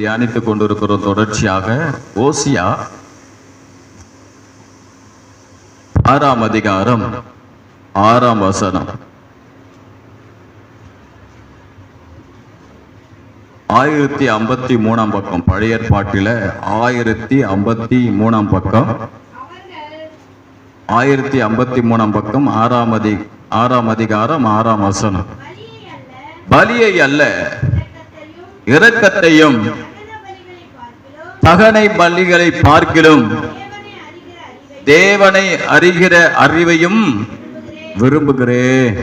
தியானித்துக் கொண்டிருக்கிற தொடர்ச்சியாக ஓசியா 6ஆம் அதிகாரம் 6ஆம் வசனம். 1053ஆம் பக்கம், பழைய ஏற்பாட்டில 1053ஆம் பக்கம், 1053ஆம் பக்கம், 6ஆம் அதிகாரம் 6ஆம் வசனம். பலியை அல்ல இரக்கத்தையும் தகனை பலிகளை பார்க்கிலும் தேவனை அறிகிற அறிவையும் விரும்புகிறேன்.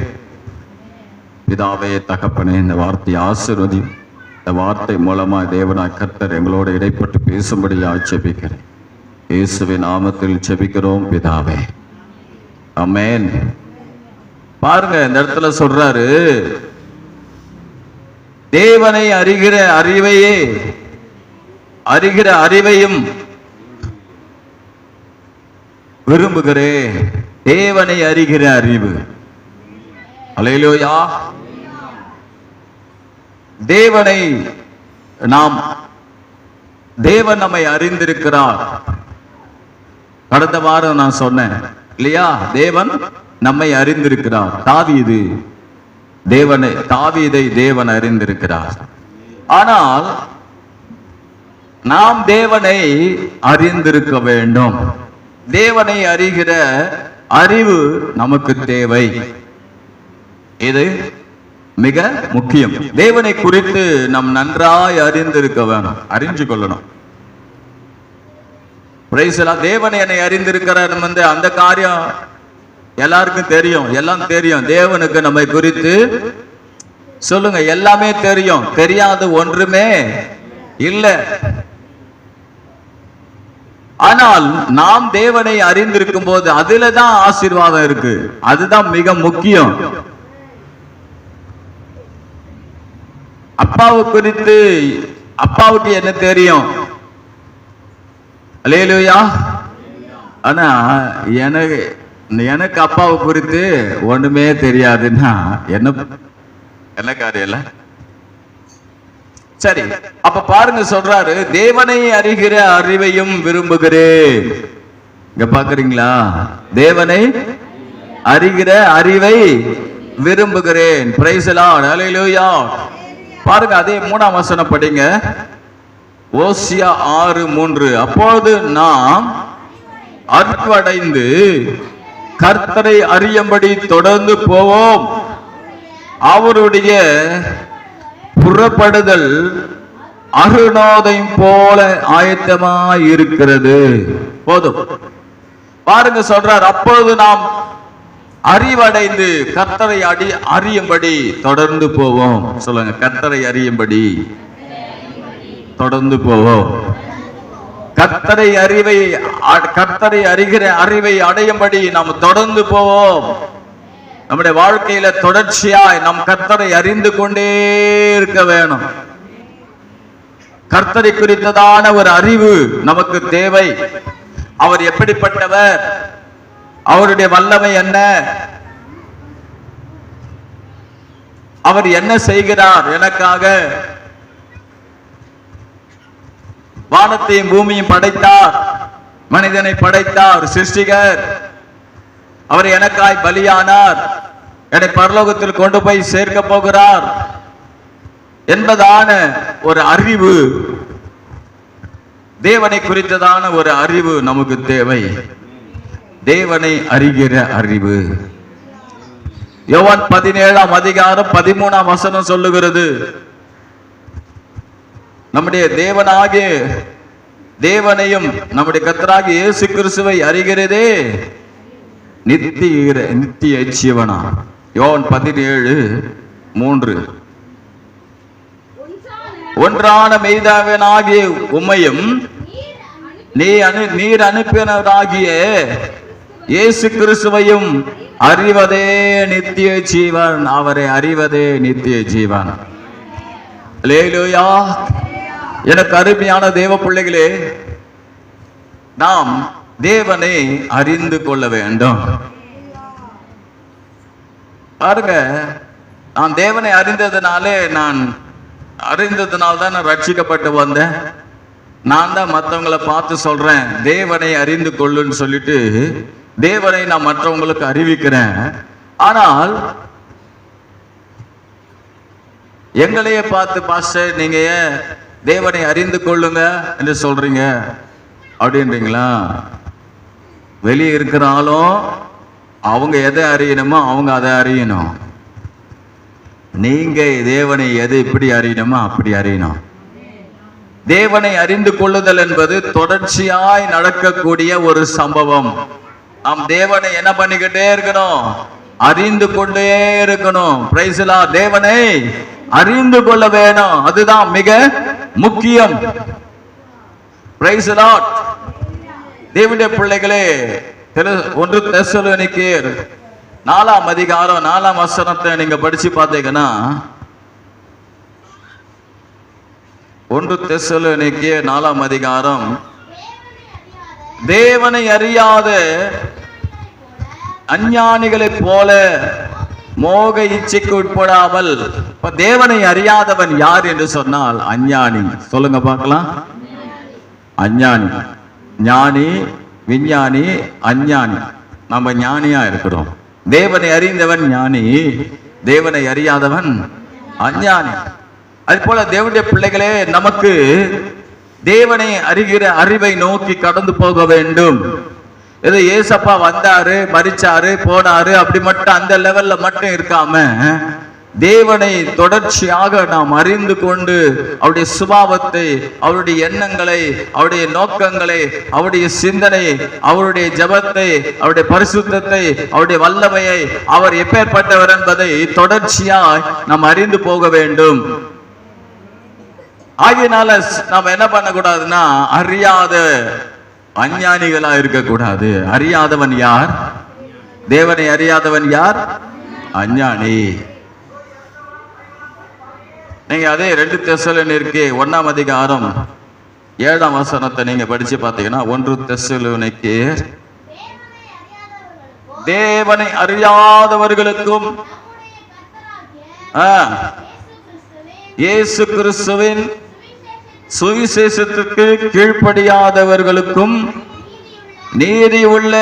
பிதாவே, தகப்பனே, இந்த வார்த்தை ஆசீர்வதி. இந்த வார்த்தை மூலமா தேவனாய் கர்த்தர் எங்களோட இடைப்பட்டு பேசும்படியாக ஜெபிக்கிறேன். இயேசுவின் நாமத்தில் ஜெபிக்கிறோம் பிதாவே, ஆமென். பாருங்க, இந்த இடத்துல சொல்றாரு, தேவனை அறிகிற அறிவையும் விரும்புகிறேன். தேவனை அறிகிற அறிவு. அல்லேலூயா. தேவன் நம்மை அறிந்திருக்கிறார். கடந்த வாரம் நான் சொன்னேன் இல்லையா, தேவன் நம்மை அறிந்திருக்கிறார். தாவீதை தேவன் அறிந்திருக்கிறார். ஆனால் நாம் தேவனை அறிந்திருக்க வேண்டும். தேவனை அறிகிற அறிவு நமக்கு தேவை. இது மிக முக்கியம். தேவனை குறித்து நாம் நன்றாய் அறிந்திருக்க வேணும், அறிஞ்சு கொள்ளணும். தேவனை என்னை அறிந்திருக்கிறார் அந்த காரியம் எல்லாருக்கும் தெரியும், எல்லாம் தெரியும். தேவனுக்கு நம்மை குறித்து சொல்லுங்க, எல்லாமே தெரியும். தெரியாது ஒன்றுமே இல்லை. ஆனால் நாம் தேவனை அறிந்திருக்கும் போது அதுலதான் ஆசீர்வாதம் இருக்கு. அதுதான் மிக முக்கியம். அப்பாவுக்கு என்ன தெரியும்? அல்லேலூயா. ஆனா எனக்கு அப்பாவை குறித்து ஒண்ணுமே தெரியாதுன்னா என்ன காரியல? சரி, அப்ப பாருங்க, சொல்றாரு, தேவனை அறிகிற அறிவையும் விரும்புகிறேன். இங்க பாக்குறீங்களா? தேவனை அறிகிற அறிவை விரும்புகிறேன். Praise the lord. அல்லேலூயா. பாருங்க, அதே 3ஆம் வசனம் படிங்க. ஓசியா 6:3. அப்போது நாம் அறிவடைந்து கர்த்தரை அறியும்படி தொடர்ந்து போவோம். அவருடைய புறப்படுதல் அருணோதயம் போல ஆயத்தமாய் இருக்கிறது. போதும். பாருங்க, சொல்றார், அப்பொழுது நாம் அறிவடைந்து கர்த்தரை அறியும்படி தொடர்ந்து போவோம். சொல்லுங்க, கர்த்தரை அறியும்படி தொடர்ந்து போவோம். கர்த்தரை அறிகிற அறிவை அடையும்படி நாம் தொடர்ந்து போவோம். நம்முடைய வாழ்க்கையில தொடர்ச்சியாய் நம் கர்த்தரை அறிந்து கொண்டே இருக்க வேணும். கர்த்தரை குறித்ததான ஒரு அறிவு நமக்கு தேவை. அவர் எப்படிப்பட்டவர்? அவருடைய வல்லமை என்ன? அவர் என்ன செய்கிறார் எனக்காக? வானத்தையும் பூமியும் படைத்தார், மனிதனை படைத்தார், சிருஷ்டிகர். அவர் எனக்காய் பலியானார், என்னை பரலோகத்தில் கொண்டு போய் சேர்க்க போகிறார் என்பதான ஒரு அறிவு, தேவனை குறித்ததான ஒரு அறிவு நமக்கு தேவை. தேவனை அறிகிற அறிவு. யோவான் 17ஆம் அதிகாரம் 13ஆம் வசனம் சொல்லுகிறது, நம்முடைய தேவனையும் நம்முடைய கர்த்தராகிய இயேசு கிறிஸ்துவை அறிகிறதே நித்திய ஜீவனா. யோவான் 17:3. ஒன்றான மெய்தாவனாகிய உம்மையும் நீர் அனுப்பினவராகிய இயேசு கிறிஸ்துவையும் அறிவதே நித்திய ஜீவன். அவரை அறிவதே நித்திய ஜீவன். அல்லேலூயா. எனக்கு அருமையான தேவ பிள்ளைகளே, நாம் தேவனை அறிந்து கொள்ள வேண்டும். பாருங்க, நான் தேவனை அறிந்ததுனாலே நான் அறிந்ததுனால தான் நான் ரட்சிக்கப்பட்டு வந்தேன். நான் தான் மற்றவங்களை பார்த்து சொல்றேன் தேவனை அறிந்து கொள்ளுன்னு சொல்லிட்டு தேவனை நான் மற்றவங்களுக்கு அறிவிக்கிறேன். ஆனால் எங்களையே பார்த்து பாஸ்டர் நீங்க ஏன் தேவனை அறிந்து கொள்ளுங்க என்று சொல்றீங்க அப்படின்றீங்களா? வெளியே இருக்கிறாலும் அவங்க எதை அறியணுமோ அவங்க அதை அறியணும். நீங்க தேவனை எதை இப்படி அறியணுமோ அப்படி அறியணும். தேவனை அறிந்து கொள்ளுதல் என்பது தொடர்ச்சியாய் நடக்கக்கூடிய ஒரு சம்பவம். நாம் தேவனை என்ன பண்ணிக்கிட்டே இருக்கணும்? அறிந்து கொண்டே இருக்கணும். Price the Lord. தேவனை அறிந்து கொள்ள வேணும், அதுதான் மிக முக்கியம். Price the Lord. தேவனுடைய பிள்ளைகளே, 1 தெசலோனிக்கேயர் 4ஆம் அதிகாரம் 4ஆம் வசனத்தை நீங்க படிச்சு பார்த்தீங்கன்னா, 1 தெசலோனிக்கேயர் 4ஆம் அதிகாரம், தேவனை அறியாத அஞ்ஞானிகளைப் போல மோக இச்சைக்கு உட்படாமல். இப்ப தேவனை அறியாதவன் யார் என்று சொன்னால் அஞ்ஞானி. சொல்லுங்க பார்க்கலாம். அஞ்ஞானி, ஞானி, விஞ்ஞானி, அஞ்ஞானி. நம்ம ஞானியா இருக்கிறோம். தேவனை அறிந்தவன் ஞானி, தேவனை அறியாதவன் அஞ்ஞானி. அது போல தேவனுடைய பிள்ளைகளே, நமக்கு தேவனை அறிகிற அறிவை நோக்கி கடந்து போக வேண்டும். ஏதோ ஏசப்பா வந்தாரு, மரிச்சாரு, போனாரு அப்படி மட்டும் அந்த லெவல்ல மட்டும் இருக்காம தேவனை தொடர்ச்சியாக நாம் அறிந்து கொண்டு அவருடைய சுபாவத்தை, அவருடைய எண்ணங்களை, அவருடைய நோக்கங்களை, அவருடைய சிந்தனை, அவருடைய ஜபத்தை, அவருடைய பரிசுத்தத்தை, அவருடைய வல்லமையை, அவர் எப்பேற்பட்டவர் என்பதை தொடர்ச்சியாய் நாம் அறிந்து போக வேண்டும். ஆகையினால நாம் என்ன பண்ணக்கூடாதுன்னா அறியாத அஞ்ஞானிகளா இருக்கக்கூடாது. அறியாதவன் யார்? தேவனை அறியாதவன் யார்? அஞ்ஞானி. நீங்க அதே 2 தெசலோனிக்கேயர் 1ஆம் அதிகாரம் 7ஆம் வசனத்தை நீங்க படிச்சு பார்த்தீங்கன்னா, 1 தெசலோனிக்கேயர், தேவனை அறியாதவர்களுக்கும் இயேசு கிறிஸ்துவின் சுவிசேஷத்துக்கு கீழ்ப்படியாதவர்களுக்கும் நீதி உள்ள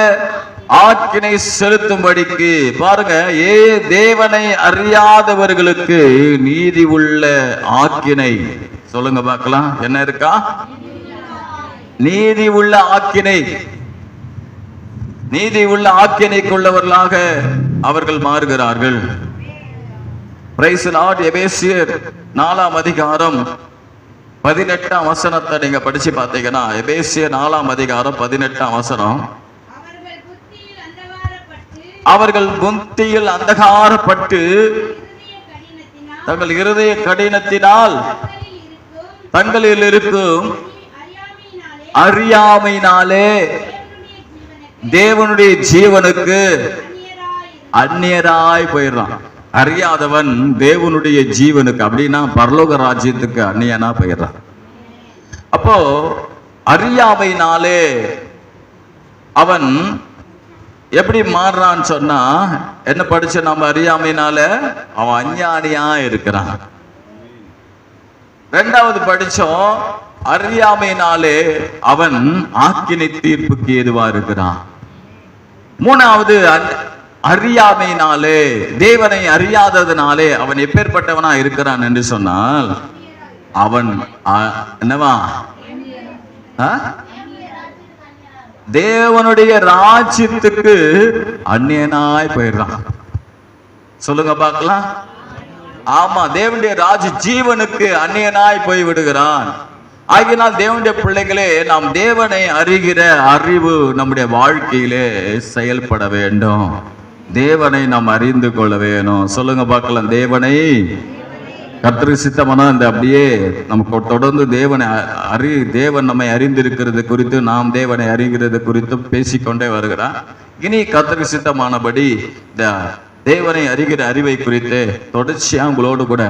ஆக்கினை செலுத்தும்படிக்கு. பாருங்க, தேவனை அறியாதவர்களுக்கு நீதி உள்ள ஆக்கினை. சொல்லுங்க பார்க்கலாம், என்ன இருக்கா? நீதி உள்ள ஆக்கினை. நீதி உள்ள ஆக்கினைக்குள்ளவர்களாக அவர்கள் மாறுகிறார்கள். Price the Lord. எபேசியர் 4ஆம் அதிகாரம் 18ஆம் வசனத்தை நீங்க படிச்சு பார்த்தீங்கன்னா, எபேசியர் 4ஆம் அதிகாரம் 18ஆம் வசனம், அவர்கள் புத்தியில் அந்தகாரப்பட்டு தங்கள் இருதய கடினத்தினால் தங்களில் இருக்கும் அறியாமையினாலே தேவனுடைய ஜீவனுக்கு அந்நியராய் போயிடுறான். அறியாதவன் தேவனுடைய ஜீவனுக்கு, அப்படின்னா பரலோக ராஜ்யத்துக்கு அந்நியனா போயிடுறான். அப்போ அறியாமையினாலே அவன் எப்படி மாறுறான்னு சொன்னா, என்ன படிச்ச நம்ம அறியாமையினால அவன் அஞ்ஞானியா இருக்கிறான். 2வது படிச்சோம், அறியாமையினாலே அவன் ஆக்கினை தீர்ப்புக்கு ஏதுவா இருக்கிறான். 3வது அறியாமையினாலே, தேவனை அறியாததுனாலே அவன் எப்பேற்பட்டவனா இருக்கிறான் என்று சொன்னால், அவன் என்னவா? தேவனுடைய ராஜ்யத்துக்கு அந்நியனாய் போயிடுறான். சொல்லுங்க பார்க்கலாம். ஆமா, தேவனுடைய ஜீவனுக்கு அந்நியனாய் போய் விடுகிறான். ஆகினால் தேவனுடைய பிள்ளைகளே, நாம் தேவனை அறிகிற அறிவு நம்முடைய வாழ்க்கையிலே செயல்பட வேண்டும். தேவனை நாம் அறிந்து கொள்ள வேணும். சொல்லுங்க பார்க்கலாம். தேவனை கர்த்தருக்கு சித்தமானா இந்த அப்படியே நமக்கு தொடர்ந்து தேவனை தேவன் நம்மை அறிந்திருக்கிறது குறித்து, நாம் தேவனை அறிகிறது குறித்தும் பேசிக்கொண்டே வருகிறார். இனி கர்த்தருக்கு சித்தமானபடி இந்த தேவனை அறிகிற அறிவை குறித்து தொடர்ச்சியா உங்களோடு கூட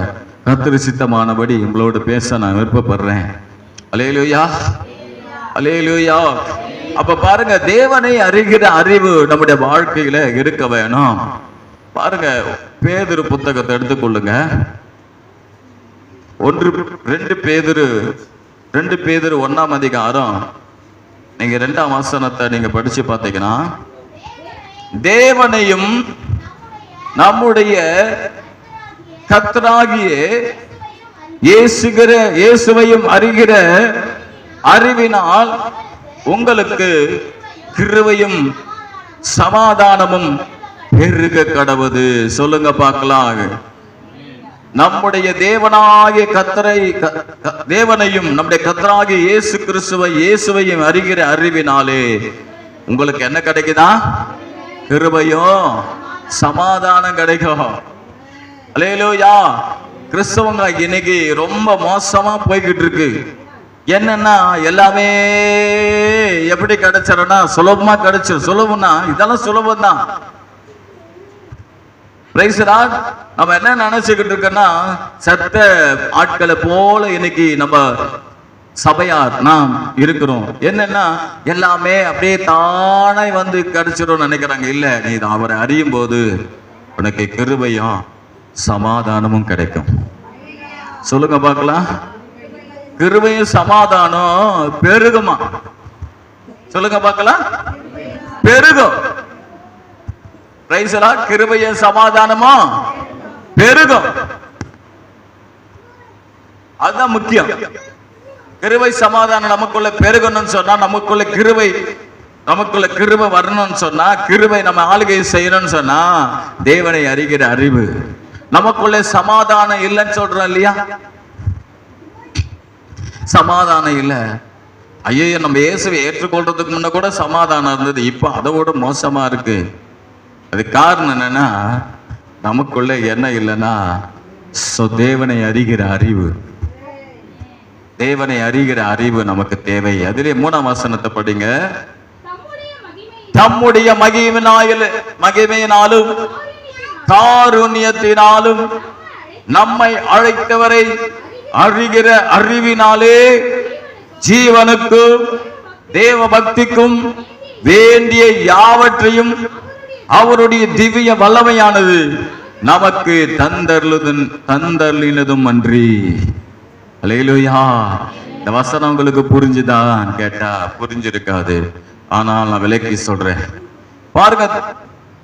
கர்த்தருக்கு சித்தமானபடி உங்களோடு பேச நான் விருப்பப்படுறேன். அல்லேலூயா, அல்லேலூயா. அப்ப பாருங்க, தேவனை அறிகிற அறிவு நம்முடைய வாழ்க்கையில இருக்க வேணும். பாருங்க, பேதுரு புத்தகத்தை எடுத்துக்கொள்ளுங்க. 2 பேதுரு 1ஆம் அதிகாரம் நீங்க 2ஆம் வசனத்தை நீங்க படிச்சு பார்த்தீங்கன்னா, தேவனையும் நம்முடைய கர்த்தராகிய இயேசுவையும் அறிகிற அறிவினால் உங்களுக்கு கிருபையும் சமாதானமும் பெருக கடவுது. சொல்லுங்க பார்க்கலாம். நம்முடைய தேவனாகிய தேவனையும் நம்முடைய கர்த்தராகிய இயேசுவையும் அறிகிற அறிவினாலே உங்களுக்கு என்ன கிடைக்குதா? கிருபையும் சமாதானம் கிடைக்கும். அல்லேலூயா. கிறிஸ்தவங்க இன்னைக்கு ரொம்ப மோசமா போய்கிட்டு இருக்கு. என்னன்னா எல்லாமே எப்படி கிடைச்சிடனா சுலபமா கிடைச்சிடும். சுலபம்னா இதெல்லாம் சுலபம் தான். நம்ம என்ன நினைச்சுக்கிட்டு இருக்கோம்னா, சத்த ஆட்களை போல இன்னைக்கு நம்ம சபையார் நாம் இருக்கிறோம். என்னன்னா எல்லாமே அப்படியே தானே வந்து கிடைச்சிடும் நினைக்கிறாங்க. இல்ல, நீ அவரை அறியும் போது உனக்கு கிருபையும் சமாதானமும் கிடைக்கும். சொல்லுங்க பார்க்கலாம். கிருபையும் சமாதானம் பெருகுமா? சொல்லுங்க பார்க்கலாம். பெருகும். கிருபையும் சமாதானமா பெருகும். அதுதான் முக்கியம். கிருபை சமாதானம் நமக்குள்ள பெருகணும்னு சொன்னா, நமக்குள்ள கிருபை வரணும்னு சொன்னா, கிருபை நம்ம ஆளுகை செய்யணும்னு சொன்னா, தேவனை அறிகிற அறிவு. நமக்குள்ள சமாதானம் இல்லைன்னு சொல்றோம் இல்லையா? சமாதானம் இல்ல. ஐயோ, நம்ம இயேசுவை ஏற்றுக்கொள்றதுக்கு முன்ன கூட சமாதானம் இருந்தது, இப்ப அதோட மோசமா இருக்கு. அது காரணம் என்னன்னா, நமக்குள்ள என்ன இல்லைன்னா தேவனை அறிகிற அறிவு. தேவனை அறிகிற அறிவு நமக்கு தேவை. அதிலே 3ஆம் வசனத்தை படிங்க. தம்முடைய மகிமையினாலும் காருண்யத்தினாலும் நம்மை அழைத்தவரை அறிகிற அறிவினாலே ஜீவனுக்கும் தேவ பக்திக்கும் வேண்டிய யாவற்றையும் அவருடைய திவ்ய வல்லமையானது நமக்கு தந்தர்லினதும் அன்றி. அல்லேலூயா. இந்த வசனம் உங்களுக்கு புரிஞ்சுதான் கேட்டா புரிஞ்சிருக்காது. ஆனால் நான் விளக்கி சொல்றேன் பாருங்க.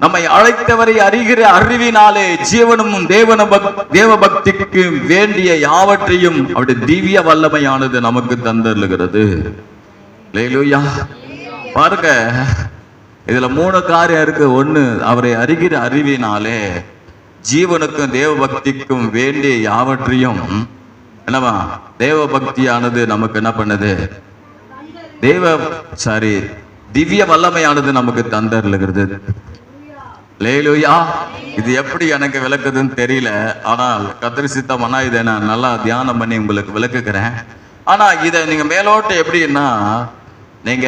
நம்மை அழைத்தவரை அறிகிற அறிவினாலே ஜீவனும் தேவ பக்திக்கு வேண்டிய யாவற்றையும் அவருடைய திவ்ய வல்லமையானது நமக்கு தந்தருகிறது. அல்லேலூயா. பாருங்க, இதுல 3 காரியம் இருக்கு. 1, அவரை அறிகிற அறிவினாலே ஜீவனுக்கும் தேவ பக்திக்கும் வேண்டிய யாவற்றையும் என்னவா தேவ பக்தியானது நமக்கு என்ன பண்ணுது? திவ்ய வல்லமையானது நமக்கு தந்தருகிறது. அல்லேலூயா. இது எப்படி எனக்கு விளக்குதுன்னு தெரியல. ஆனால் கர்த்தர் சித்தமானா இதை நான் நல்லா தியானம் பண்ணி உங்களுக்கு விளக்குகிறேன். ஆனா இதை நீங்க மேலோட்ட எப்படின்னா, நீங்க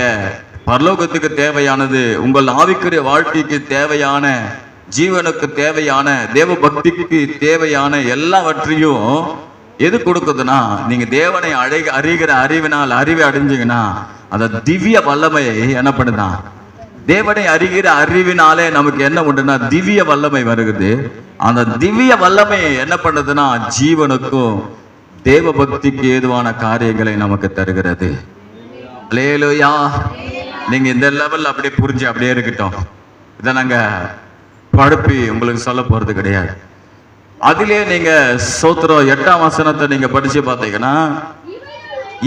பரலோகத்துக்கு தேவையானது, உங்கள் ஆவிக்குரிய வாழ்க்கைக்கு தேவையான, ஜீவனுக்கு தேவையான, தேவ பக்திக்கு தேவையான எல்லாவற்றையும் எது கொடுக்குதுன்னா, நீங்க தேவனை அறிகிற அறிவினால் அறிவை அடைஞ்சிங்கன்னா அந்த திவ்ய வல்லமையை என்ன பண்ணுதான்? தேவனை அறிகிற அறிவினாலே நமக்கு என்ன உண்டுன்னா திவ்ய வல்லமை வருகிறது. அந்த திவ்ய வல்லமை என்ன பண்ணுதுன்னா ஜீவனுக்கும் தேவ பக்திக்கு ஏதுவான காரியங்களை நமக்கு தருகிறது. அல்லேலூயா. நீங்க இந்த லெவல்ல அப்படியே புரிஞ்சு அப்படியே இருக்கட்டும். இதை நாங்க படுப்பி உங்களுக்கு சொல்ல போறது கிடையாது. அதிலே நீங்க சோத்திரம் 8ஆம் வசனத்தை நீங்க படிச்சு பார்த்தீங்கன்னா,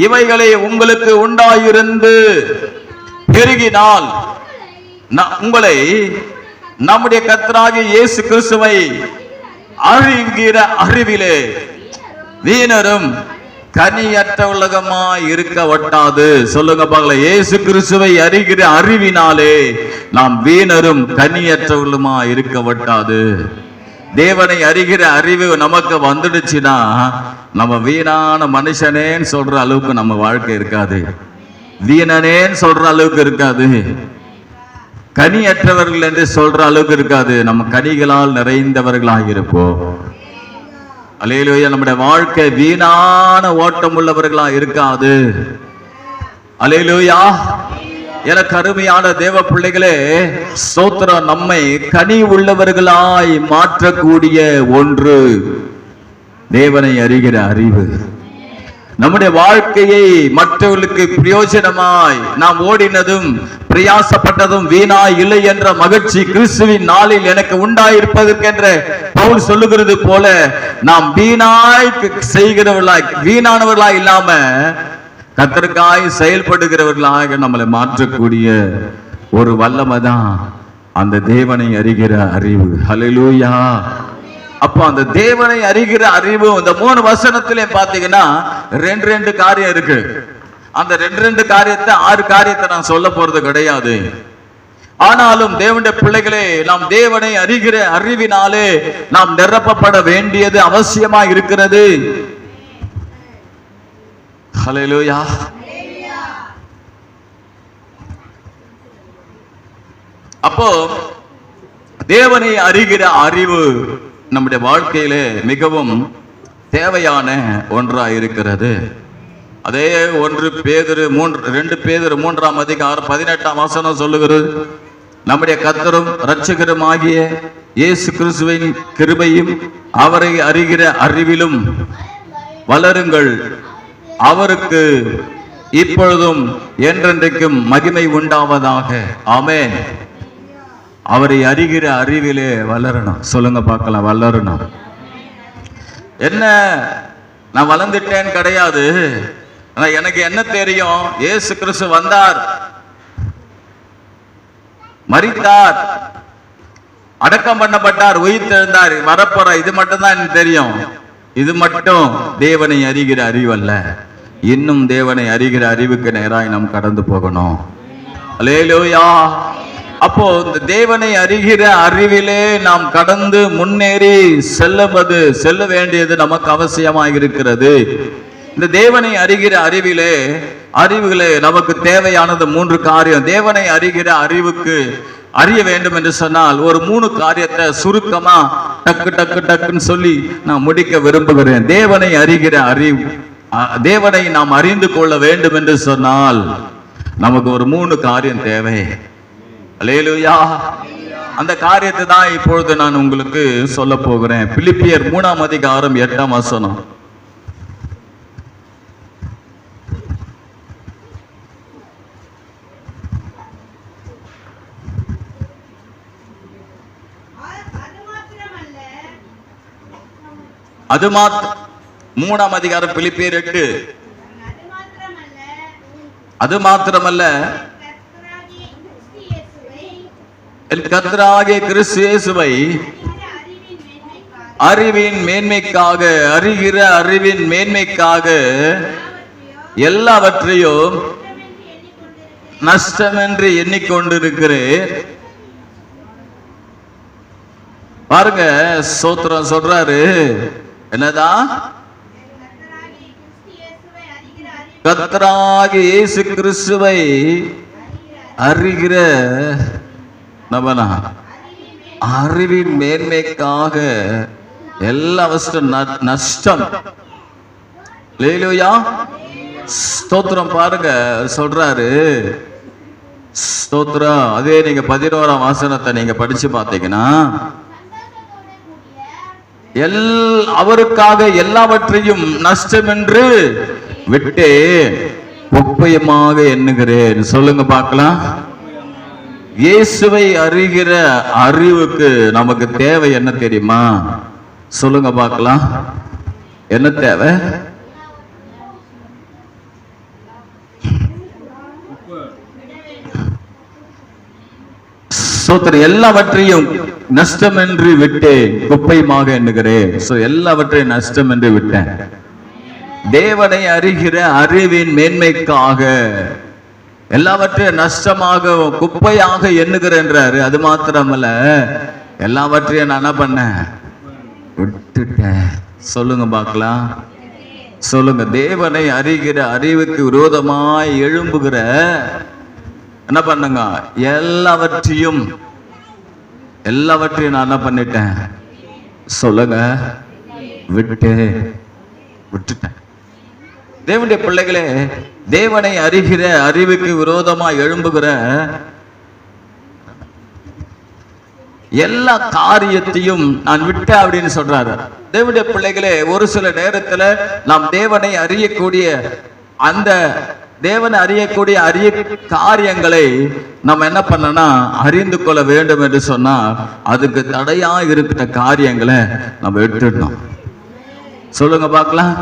இவைகளை உங்களுக்கு உண்டாயிருந்து பெருகினால் உங்களை நம்முடைய கர்த்தராகிய இயேசு கிறிஸ்துவை அறிகிற அறிவிலே வீணரும் கனியற்ற உலகமாய் இருக்க வட்டாது. சொல்லுங்க பார்க்கலாம். இயேசு கிறிஸ்துவை அறிகிற அறிவினாலே நாம் வீணரும் கனியற்றவர்களுமாய் இருக்க வட்டாது. தேவனை அறிகிற அறிவு நமக்கு வந்துடுச்சுன்னா நம்ம வீணான மனுஷனேன்னு சொல்ற அளவுக்கு நம்ம வாழ்க்கை இருக்காது. வீணனேன்னு சொல்ற அளவுக்கு இருக்காது. கனியற்றவர்கள் என்று சொல்ற அளவுக்கு இருக்காது. நம்ம கனிகளால் நிறைந்தவர்களாக இருப்போம். அல்லேலூயா. நம்முடைய வாழ்க்கை வீணான ஓட்டம் உள்ளவர்களா இருக்காது. அல்லேலூயா. எனக்கு அருமையான தேவ பிள்ளைகளே, ஸ்தோத்திரம், நம்மை கனி உள்ளவர்களாய் மாற்றக்கூடிய ஒன்று. தேவனை அறிகிற அறிவு. நம்முடைய வாழ்க்கையை மற்றவர்களுக்கு பிரயோஜனமாய் நாம் ஓடினதும் பிரயாசப்பட்டதும் வீணாய் இல்லை என்ற மகிழ்ச்சி கிறிஸ்துவின் நாளில் எனக்கு உண்டாயிருப்பதற்கென்ற பவுல் சொல்லுகிறது போல நாம் வீணாய் செய்கிறவர்களாய் வீணானவர்களாய் இல்லாம கர்த்தருக்காய் செயல்படுகிறவர்களாக நம்மளை மாற்றக்கூடிய ஒரு வல்லமை தான் அந்த தேவனை அறிகிற அறிவு. ஹல்லேலூயா. அப்போ அந்த தேவனை அறிகிற அறிவு இந்த 3 வசனத்திலே பாத்தீங்கன்னா ரெண்டு காரியம் இருக்கு. அந்த ரெண்டு காரியத்தை 6 காரியத்தை நான் சொல்ல போறது கிடையாது. ஆனாலும் தேவனுடைய பிள்ளைகளே, நாம் தேவனை அறிகிற அறிவினாலே நாம் நிரப்பப்பட வேண்டியது அவசியமா இருக்கிறது. ஹல்லேலூயா. அப்போ தேவனை அறிகிற அறிவு நம்முடைய வாழ்க்கையிலே மிகவும் தேவையான ஒன்றாக இருக்கிறது. அதே 2 பேதுரு 3ஆம் அதிகாரம் 18ஆம் வசனம் சொல்லுகிறது, நம்முடைய கர்த்தரும் இரட்சகரும் ஆகிய இயேசு கிறிஸ்துவின் கிருபையும் அவரை அறிகிற அறிவிலும் வளருங்கள், அவருக்கு இப்பொழுதும் என்றென்றைக்கும் மகிமை உண்டாவதாக. ஆமென். அவரை அறிகிற அறிவிலே வளரணும். சொல்லுங்க பார்க்கலாம், வளரணும். என்ன நான் வளர்ந்துட்டேன்னு கிடையாது. ஆனா எனக்கு என்ன தெரியும், இயேசு கிறிஸ்து வந்தார், மரித்தார், அடக்கம் பண்ணப்பட்டார், உயிர்த்தெழுந்தார், வரப்போற இது மட்டும் தான் எனக்கு தெரியும். இது மட்டும் தேவனை அறிகிற அறிவு அல்ல. இன்னும் தேவனை அறிகிற அறிவுக்கு நேராய் நாம் கடந்து போகணும். அல்லேலூயா. அப்போ இந்த தேவனை அறிகிற அறிவிலே நாம் கடந்து முன்னேறி செல்ல வேண்டியது நமக்கு அவசியமாக இருக்கிறது. இந்த தேவனை அறிகிற அறிவுகளே நமக்கு தேவையானது 3 காரியம். தேவனை அறிகிற அறிய வேண்டும் என்று சொன்னால் ஒரு 3 காரியத்தை சுருக்கமா டக்குன்னு சொல்லி நான் முடிக்க விரும்புகிறேன். தேவனை அறிகிற தேவனை நாம் அறிந்து கொள்ள வேண்டும் என்று சொன்னால் நமக்கு ஒரு 3 காரியம் தேவை. அல்லேலூயா. அந்த காரியத்தை தான் இப்பொழுது நான் உங்களுக்கு சொல்ல போகிறேன். பிலிப்பியர் 3ஆம் அதிகாரம் 8ஆம் வசனம். அது 3ஆம் அதிகாரம் பிலிப்பியர் 8. அது மாத்திரமல்ல, கர்த்தராகிய கிறிஸ்து இயேசுவை அறிவின் மேன்மைக்காக அறிகிற அறிவின் மேன்மைக்காக எல்லாவற்றையும் நஷ்டமென்று எண்ணிக்கொண்டிருக்கிறேன். பாருங்க, ஸ்தோத்திரம் சொல்றாரு. என்னதான்? கர்த்தராகிய இயேசு கிறிஸ்துவை அறிகிற அறிவின் மேன்மைக்காக எல்லாவற்றும் நஷ்டம். அல்லேலூயா. ஸ்தோத்திரம். பாருங்க சொல்றாரு. ஸ்தோத்திரம். அதே நீங்க 11ஆம் வசனத்தை நீங்க படிச்சு பார்த்தீங்கன்னா, அவருக்காக எல்லாவற்றையும் நஷ்டம் என்று விட்டு குப்பையமாக எண்ணுகிறேன். சொல்லுங்க பார்க்கலாம். இயேசுவை அறிகிற அறிவுக்கு நமக்கு தேவை என்ன தெரியுமா? சொல்லுங்க பார்க்கலாம். என்ன தேவை? எல்லாவற்றையும் நஷ்டம் என்று விட்டேன், குப்பையமாக எண்ணுகிறேன். எல்லாவற்றையும் நஷ்டம் என்று விட்டேன். தேவனை அறிகிற அறிவின் மேன்மைக்காக எல்லாவற்றையும் நஷ்டமாக குப்பையாக எண்ணுகிறேன்றாரு. அது மாத்திரமல்ல, எல்லாவற்றையும் நான் என்ன பண்ணேன்? விட்டுட்டேன். சொல்லுங்க பார்க்கலாம். சொல்லுங்க. தேவனை அறிகிற அறிவுக்கு விரோதமாய் எழும்புகிற என்ன பண்ணுங்க? எல்லாவற்றையும் நான் என்ன பண்ணிட்டேன்? சொல்லுங்க. விட்டுட்டேன். தேவனுடைய பிள்ளைகளே, தேவனை அறிகிற அறிவுக்கு விரோதமா எழும்புகிற எல்லா காரியத்தையும் நான் விட்டேன் அப்படின்னு சொல்றாரு. தேவனுடைய பிள்ளைகளே, ஒரு சில நேரத்துல நாம் தேவனை அறியக்கூடிய அந்த தேவனை அறியக்கூடிய காரியங்களை நம்ம என்ன பண்ணனா அறிந்து கொள்ள வேண்டும் என்று சொன்னா அதுக்கு தடையா இருக்கிற காரியங்களை நம்ம எடுத்துடணும். சொல்லுங்க பார்க்கலாம்.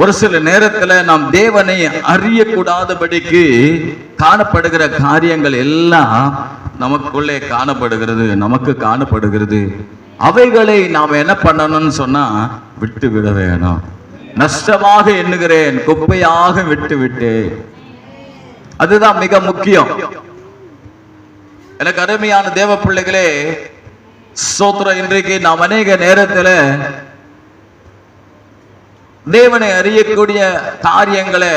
ஒரு சில நேரத்துல நாம் தேவனை அறியக்கூடாதபடிக்கு காணப்படுகிற காரியங்கள் எல்லாம் நமக்குள்ளே நமக்கு காணப்படுகிறது. அவைகளை நாம் என்ன பண்ணணும்னு சொன்னா விட்டு விட வேணும். நஷ்டமாக எண்ணுகிறேன், குப்பையாக விட்டு. அதுதான் மிக முக்கியம். எனக்கு அருமையான தேவ பிள்ளைகளே, ஸ்தோத்திரம். இன்றைக்கு நாம் அநேக நேரத்துல தேவனை அறியக்கூடிய காரியங்களை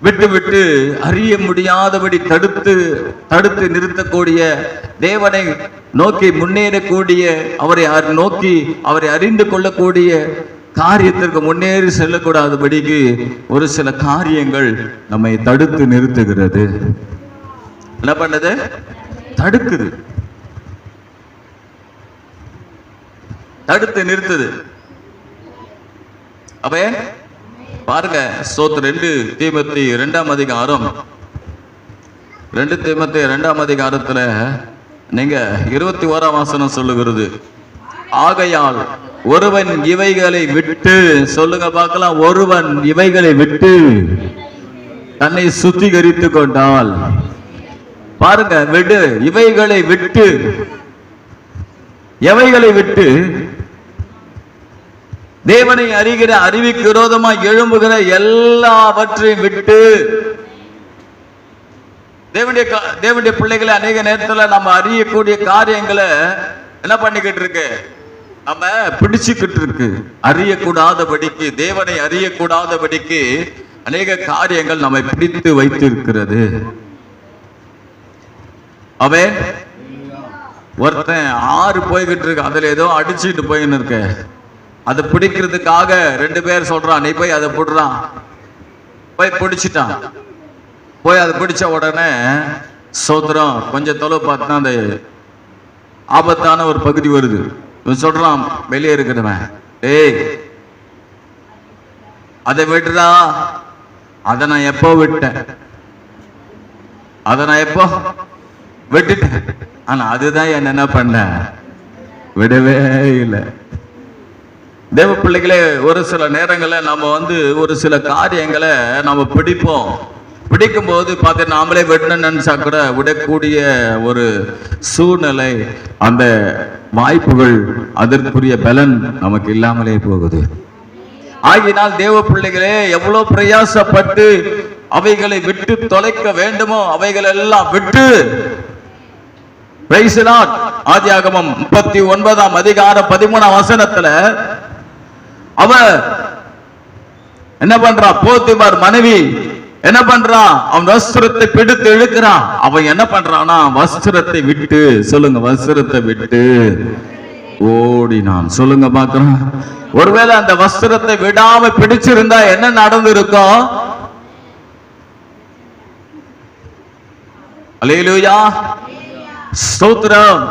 விட்டு அறிய முடியாதபடி தடுத்து நிறுத்தக்கூடிய, தேவனை நோக்கி முன்னேறக்கூடிய, அவரை அறிந்து கொள்ளக்கூடிய காரியத்திற்கு முன்னேறி செல்லக்கூடாதபடிக்கு ஒரு சில காரியங்கள் நம்மை தடுத்து நிறுத்துகிறது. என்ன பண்ணது? தடுக்குது, தடுத்து நிறுத்துது. அப்ப பாருங்க, ஸ்தோத்திரம். 2 தீமோத்தேயு 2ஆம் அதிகாரம் 2 தீமோத்தேயு 2ஆம் அதிகாரத்துல நீங்க 21ஆம் வசனம் சொல்லுகிறது, ஆகையால் ஒருவன் இவைகளை விட்டு, சொல்லுங்க பார்க்கலாம், ஒருவன் இவைகளை விட்டு தன்னை சுத்திகரித்து கொண்டால், பாருங்க, விடு, இவைகளை விட்டு, எவைகளை விட்டு? தேவனை அறிகிற அறிவுக்கு விரோதமாக எழும்புகிற எல்லாவற்றையும் விட்டு. தேவனுடைய பிள்ளைகளை அநேக நேரத்தில் நம்ம அறியக்கூடிய காரியங்களை என்ன பண்ணிக்கிட்டு இருக்கு? நம்ம பிடிச்சுக்கிட்டு இருக்கு. அறியக்கூடாதபடிக்கு, தேவனை அறியக்கூடாதபடிக்கு அநேக காரியங்கள் நம்மை பிடித்து வைத்திருக்கிறது. அவன் ஒருத்தன் 6 போய்கிட்டு இருக்கு, அதுல ஏதோ அடிச்சுட்டு போயின்னு இருக்க. அதை பிடிக்கிறதுக்காக 2 பேர் சொல்றான், நீ போய் அதை பிடுறான். போய் பிடிச்சிட்டான். போய் அதை பிடிச்ச உடனே சோதரம் கொஞ்சம் தொலைவு பார்த்தா அந்த ஆபத்தான ஒரு பகுதி வருது. சொல்றான் வெளியே இருக்கிறவன், ஏய் அதை விட்டுறா. அதை நான் எப்போ விட்டேன், அதை நான் எப்போ விட்டுட்டேன். ஆனா அதுதான் என்ன பண்ண விடவே இல்லை. தேவ பிள்ளைகளே, ஒரு சில நேரங்களில் நம்ம ஒரு சில காரியங்களை நம்ம பிடிக்கும் போது பார்த்து நாமளே விடணும்னு நினைச்சா கூட விடக்கூடிய ஒரு சூழ்நிலை, அந்த வாய்ப்புகள், அதற்குரிய பலன் நமக்கு இல்லாமலே போகுது. ஆகினால் தேவ பிள்ளைகளே, எவ்வளவு பிரயாசப்பட்டு அவைகளை விட்டு தொலைக்க வேண்டுமோ அவைகள் எல்லாம் விட்டு. ஆதியாகமம் 39ஆம் அதிகாரம் 13ஆம் வசனத்துல அவ என்ன பண்றான்? போத்திபார் மனைவி என்ன பண்றான்? அவன் வஸ்திரத்தை பிடித்து இழுக்கிறான். அவன் என்ன பண்றான்னா வஸ்திரத்தை விட்டு, சொல்லுங்க, வஸ்திரத்தை விட்டு ஓடினான். சொல்லுங்க பாக்குறான். ஒருவேளை அந்த வஸ்திரத்தை விடாம பிடிச்சிருந்தா என்ன நடந்திருக்கும்? அல்லேலூயா, ஸ்தோத்திரம்.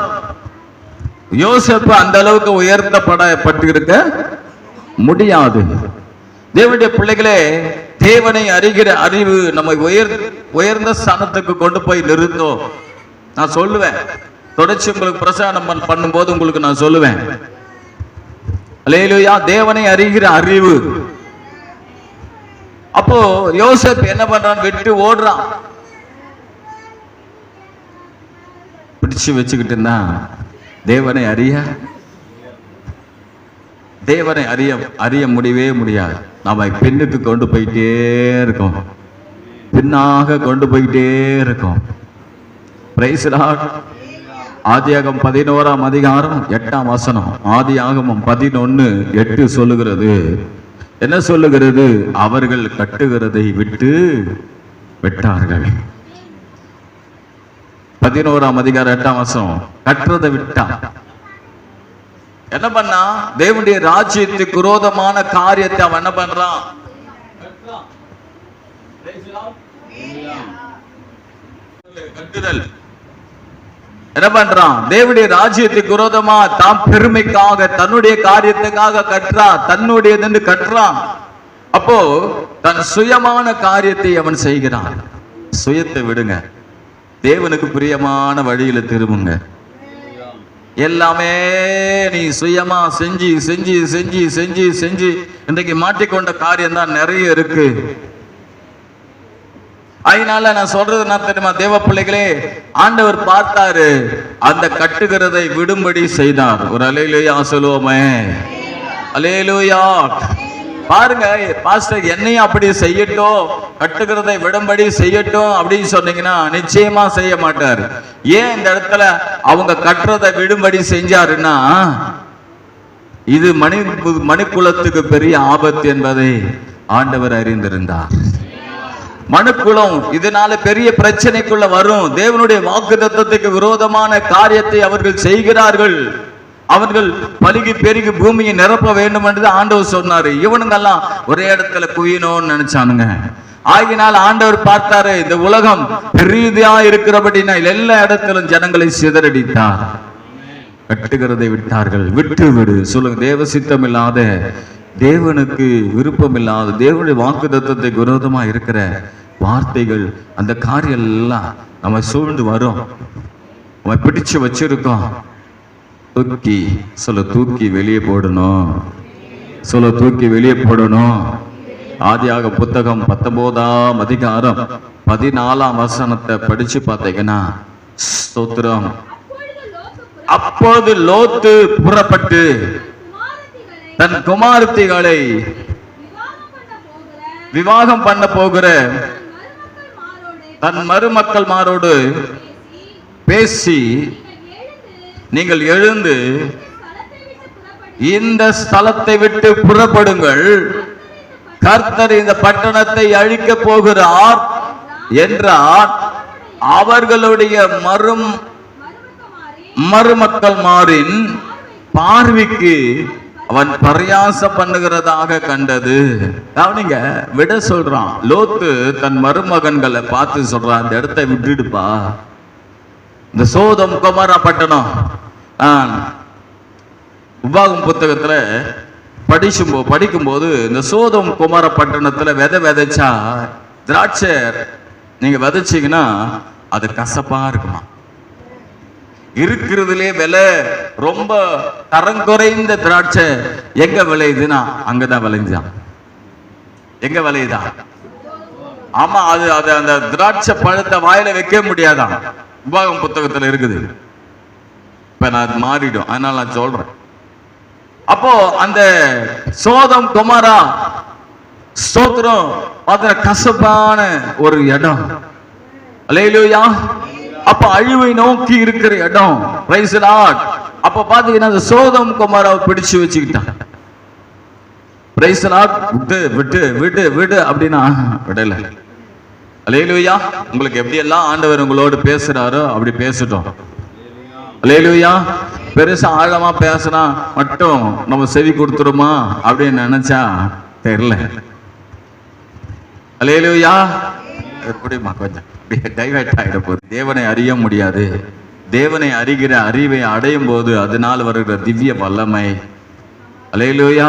யோசேப்பு அந்த அளவுக்கு உயர்த்தப்பட்டிருக்க முடியாது. தேவனுடைய பிள்ளைகளே, தேவனை அறிகிற அறிவு நம்மை உயர்ந்த ஸ்தானத்துக்கு கொண்டு போய் நிறுத்தும். நான் சொல்லுவேன், தொடர்ச்சி உங்களுக்கு பிரசாரம் பண்ணும்போது உங்களுக்கு நான் சொல்லுவேன், அல்லேலூயா, தேவனை அறிகிற அறிவு. அப்போ யோசேப்பு என்ன பண்றான்? விட்டு ஓடுறான். பிடிச்சு வச்சுக்கிட்டு இருந்தா தேவனை அறிய முடியவே முடியாது. நாம பின்னுக்கு கொண்டு போயிட்டே இருக்கோம், பின்னாக கொண்டு போயிட்டே இருக்கோம். Price the Lord. ஆதியாகமம் 11ஆம் அதிகாரம் 8ஆம் வசனம். ஆதியாகமம் 11:8 சொல்லுகிறது, என்ன சொல்லுகிறது? அவர்கள் கட்டுகிறதை விட்டு விட்டார்கள். 11ஆம் அதிகாரம் 8ஆம் வசனம். கட்டுறதை விட்டான். என்ன பண்ணா? தேவனுடைய ராஜ்யத்துக்கு விரோதமான காரியத்தை அவன் என்ன பண்றான்? கட்டுதல். என்ன பண்றான்? தேவனுடைய ராஜ்யத்துக்கு விரோதமா தாம் பெருமைக்காக தன்னுடைய காரியத்துக்காக கட்டுறான், தன்னுடையதுன்னு கட்டுறான். அப்போ தன் சுயமான காரியத்தை அவன் செய்கிறான். சுயத்தை விடுங்க, தேவனுக்கு பிரியமான வழியில திரும்புங்க. எல்லாமே நீ சுயமா செஞ்சு செஞ்சு செஞ்சு செஞ்சு செஞ்சு இன்றைக்கு மாட்டிக்கொண்ட காரியம் தான் நிறைய இருக்கு. அதனால நான் சொல்றது என்ன தெரியுமா? தேவ பிள்ளைகளே, ஆண்டவர் பார்த்தாரு, அந்த கட்டுகிறதை விடும்படி செய்தார். ஒரு அல்லேலூயா சொல்லுவோமே. அல்லேலூயா. பாருங்க, பாஸ்டர் என்னையும் அப்படி செய்யட்டும், கட்டுகிறதை விடும்படி செய்யட்டும் அப்படின்னு சொன்னீங்கன்னா நிச்சயமா செய்ய மாட்டார். ஏன் இந்த இடத்துல அவங்க கட்டுறதை விடும்படி செஞ்சாருன்னா, இது மனுக்குலத்துக்கு பெரிய ஆபத்து என்பதை ஆண்டவர் அறிந்திருந்தார். மனுக்குலம் இதனால பெரிய பிரச்சனைக்குள்ள வரும். தேவனுடைய வாக்குத்தத்தத்துக்கு விரோதமான காரியத்தை அவர்கள் செய்கிறார்கள். அவர்கள் பலுகி பெருகி பூமியை நிரப்ப வேண்டும் என்று ஆண்டவர் சொன்னாரு. இவனுங்கெல்லாம் ஒரே இடத்துல குவியணும்னு நினைச்சானுங்க. ஆகினால் ஆண்டவர் பார்த்தாரு, இந்த உலகம் பெரிதா இருக்கிறபடினா எல்லா இடத்திலும் ஜனங்களை சிதறடித்தார். கட்டுகிறதை விட்டார்கள். விட்டு விடு சொல்லுங்க. தேவ சித்தம் இல்லாத, தேவனுக்கு விருப்பம் இல்லாத, தேவனுடைய வாக்குத்தத்தத்துக்கு விரோதமா இருக்கிற வார்த்தைகள், அந்த காரியம் எல்லாம் நம்ம சூழ்ந்து வரும். நம்ம பிடிச்சு வச்சிருக்கோம். தூக்கி சொல்ல, தூக்கி வெளியே போடணும். சொல்ல, தூக்கி வெளியே போடணும். ஆதியாக புத்தகம் 19ஆம் அதிகாரம் 14ஆம் வசனத்தை படிச்சு பார்த்தீங்கன்னா, ஸ்தோத்திரம். அப்பொழுது லோத்து புறப்பட்டு தன் குமாரத்திகளை விவாகம் பண்ண போகிற தன் மருமக்கள்மாரோடு பேசி, நீங்கள் எழுந்து இந்த ஸ்தலத்தை விட்டு புறப்படுங்கள், கர்த்தர் இந்த பட்டணத்தை அழிக்க போகிறார் என்றார். அவர்களுடைய மருமக்கள்மாரின் பார்வைக்கு அவன் பரியாசம் பண்ணுகிறதாக கண்டது. அவனிங்க விட சொல்றான். லோத்து தன் மருமகன்களை பார்த்து சொல்றான், இந்த இடத்தை விட்டுடுப்பா. இந்த சோதம் குமாரா பட்டணம், உபாகம் புத்தகத்துல படிக்கும்போது இந்த சோதம் குமார பட்டணத்துல விதைச்சா, திராட்சை நீங்க விதைச்சீங்கன்னா அது கசப்பா இருக்குமா. இருக்கிறதுலே விலை ரொம்ப தரம் குறைந்த திராட்சை எங்க விளையுதுன்னா அங்கதான் விளைஞ்சான். எங்க விளையுதா? ஆமா, அது அந்த திராட்சை பழத்தை வாயில வைக்க முடியாதான். உபாகம் புத்தகத்துல இருக்குது. இப்ப நான் மாறிடும், அதனால நான் சொல்றேன். அப்போ அந்த சோதம் குமாரா ஸ்தோத்திரம் பார்த்த கசப்பான ஒரு இடம். அல்லேலூயா. அப்ப அழிவை நோக்கி இருக்கிற இடம். Price the Lord. அப்ப பாத்தீங்கன்னா அந்த சோதம் குமாராவை பிடிச்சு வச்சுக்கிட்டான். Price the Lord. விட்டு விட்டு விட்டு விடு அப்படின்னா விடல. அல்லேலூயா. உங்களுக்கு எப்படி எல்லாம் ஆண்டவர் உங்களோடு பேசுறாரோ அப்படி பேசட்டும். அல்லேலூயா. பெருசா ஆழமா பேசினா மட்டும் நம்ம செவி கொடுத்துருமா அப்படின்னு நினைச்சா தெரியல. அல்லேலூயா. எப்படிமா கொஞ்சம் டைவர்ட் ஆகிட போகுது. தேவனை அறிய முடியாது. தேவனை அறிகிற அறிவை அடையும் போது அதனால் வருகிற திவ்ய வல்லமை, அல்லேலூயா,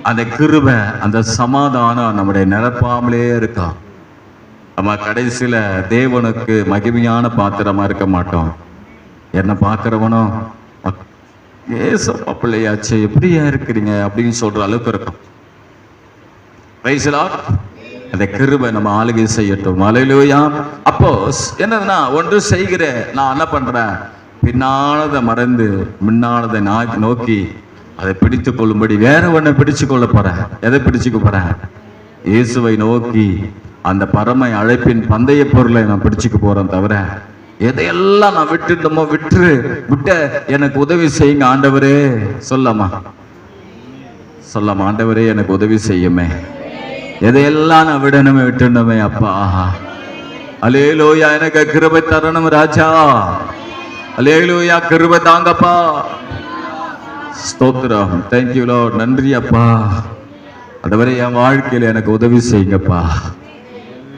அந்த கிருபை, அந்த சமாதானம் நம்முடைய நிரப்பாமலே இருக்கும். நம்ம கடைசியில தேவனுக்கு மகிமையான பாத்திரமா இருக்க மாட்டோம். என்ன பார்க்கிறவனும் ஏசப்பா பிள்ளையாச்சு எப்படியா இருக்கிறீங்க அப்படின்னு சொல்ற அளவுக்கு இருக்கும். Price the Lord. அந்த கிருபை நம்ம ஆளுகை செய்யட்டும். அல்லேலூயா. அப்போ என்னதுன்னா, ஒன்று செய்கிற நான் என்ன பண்றேன், பின்னானதை மறந்து முன்னானதை நோக்கி அதை பிடித்து கொள்ளும்படி வேற ஒன்றை பிடிச்சு கொள்ள போறேன். எதை பிடிச்சுக்க போறேன்? இயேசுவை நோக்கி அந்த பரமை அழைப்பின் பந்தய பொருளை நான் பிடிச்சுக்க போறேன். தவிர எதையெல்லாம் நான் விட்டுட்டோமோ விட்ட எனக்கு உதவி செய்யுங்க ஆண்டவரே. சொல்லாமா ஆண்டவரே எனக்கு உதவி செய்யுமே. எதையெல்லாம் நான் விட்டுணுமே அப்பா. அல்லேலூயா. எனக்கு கிருபை தரணும் ராஜா. அல்லேலூயா. கிருபை தாங்கப்பா. ஸ்தோத்திரம். Thank you Lord. நன்றி அப்பா. அதுவரை என் வாழ்க்கையில எனக்கு உதவி செய்யுங்கப்பா.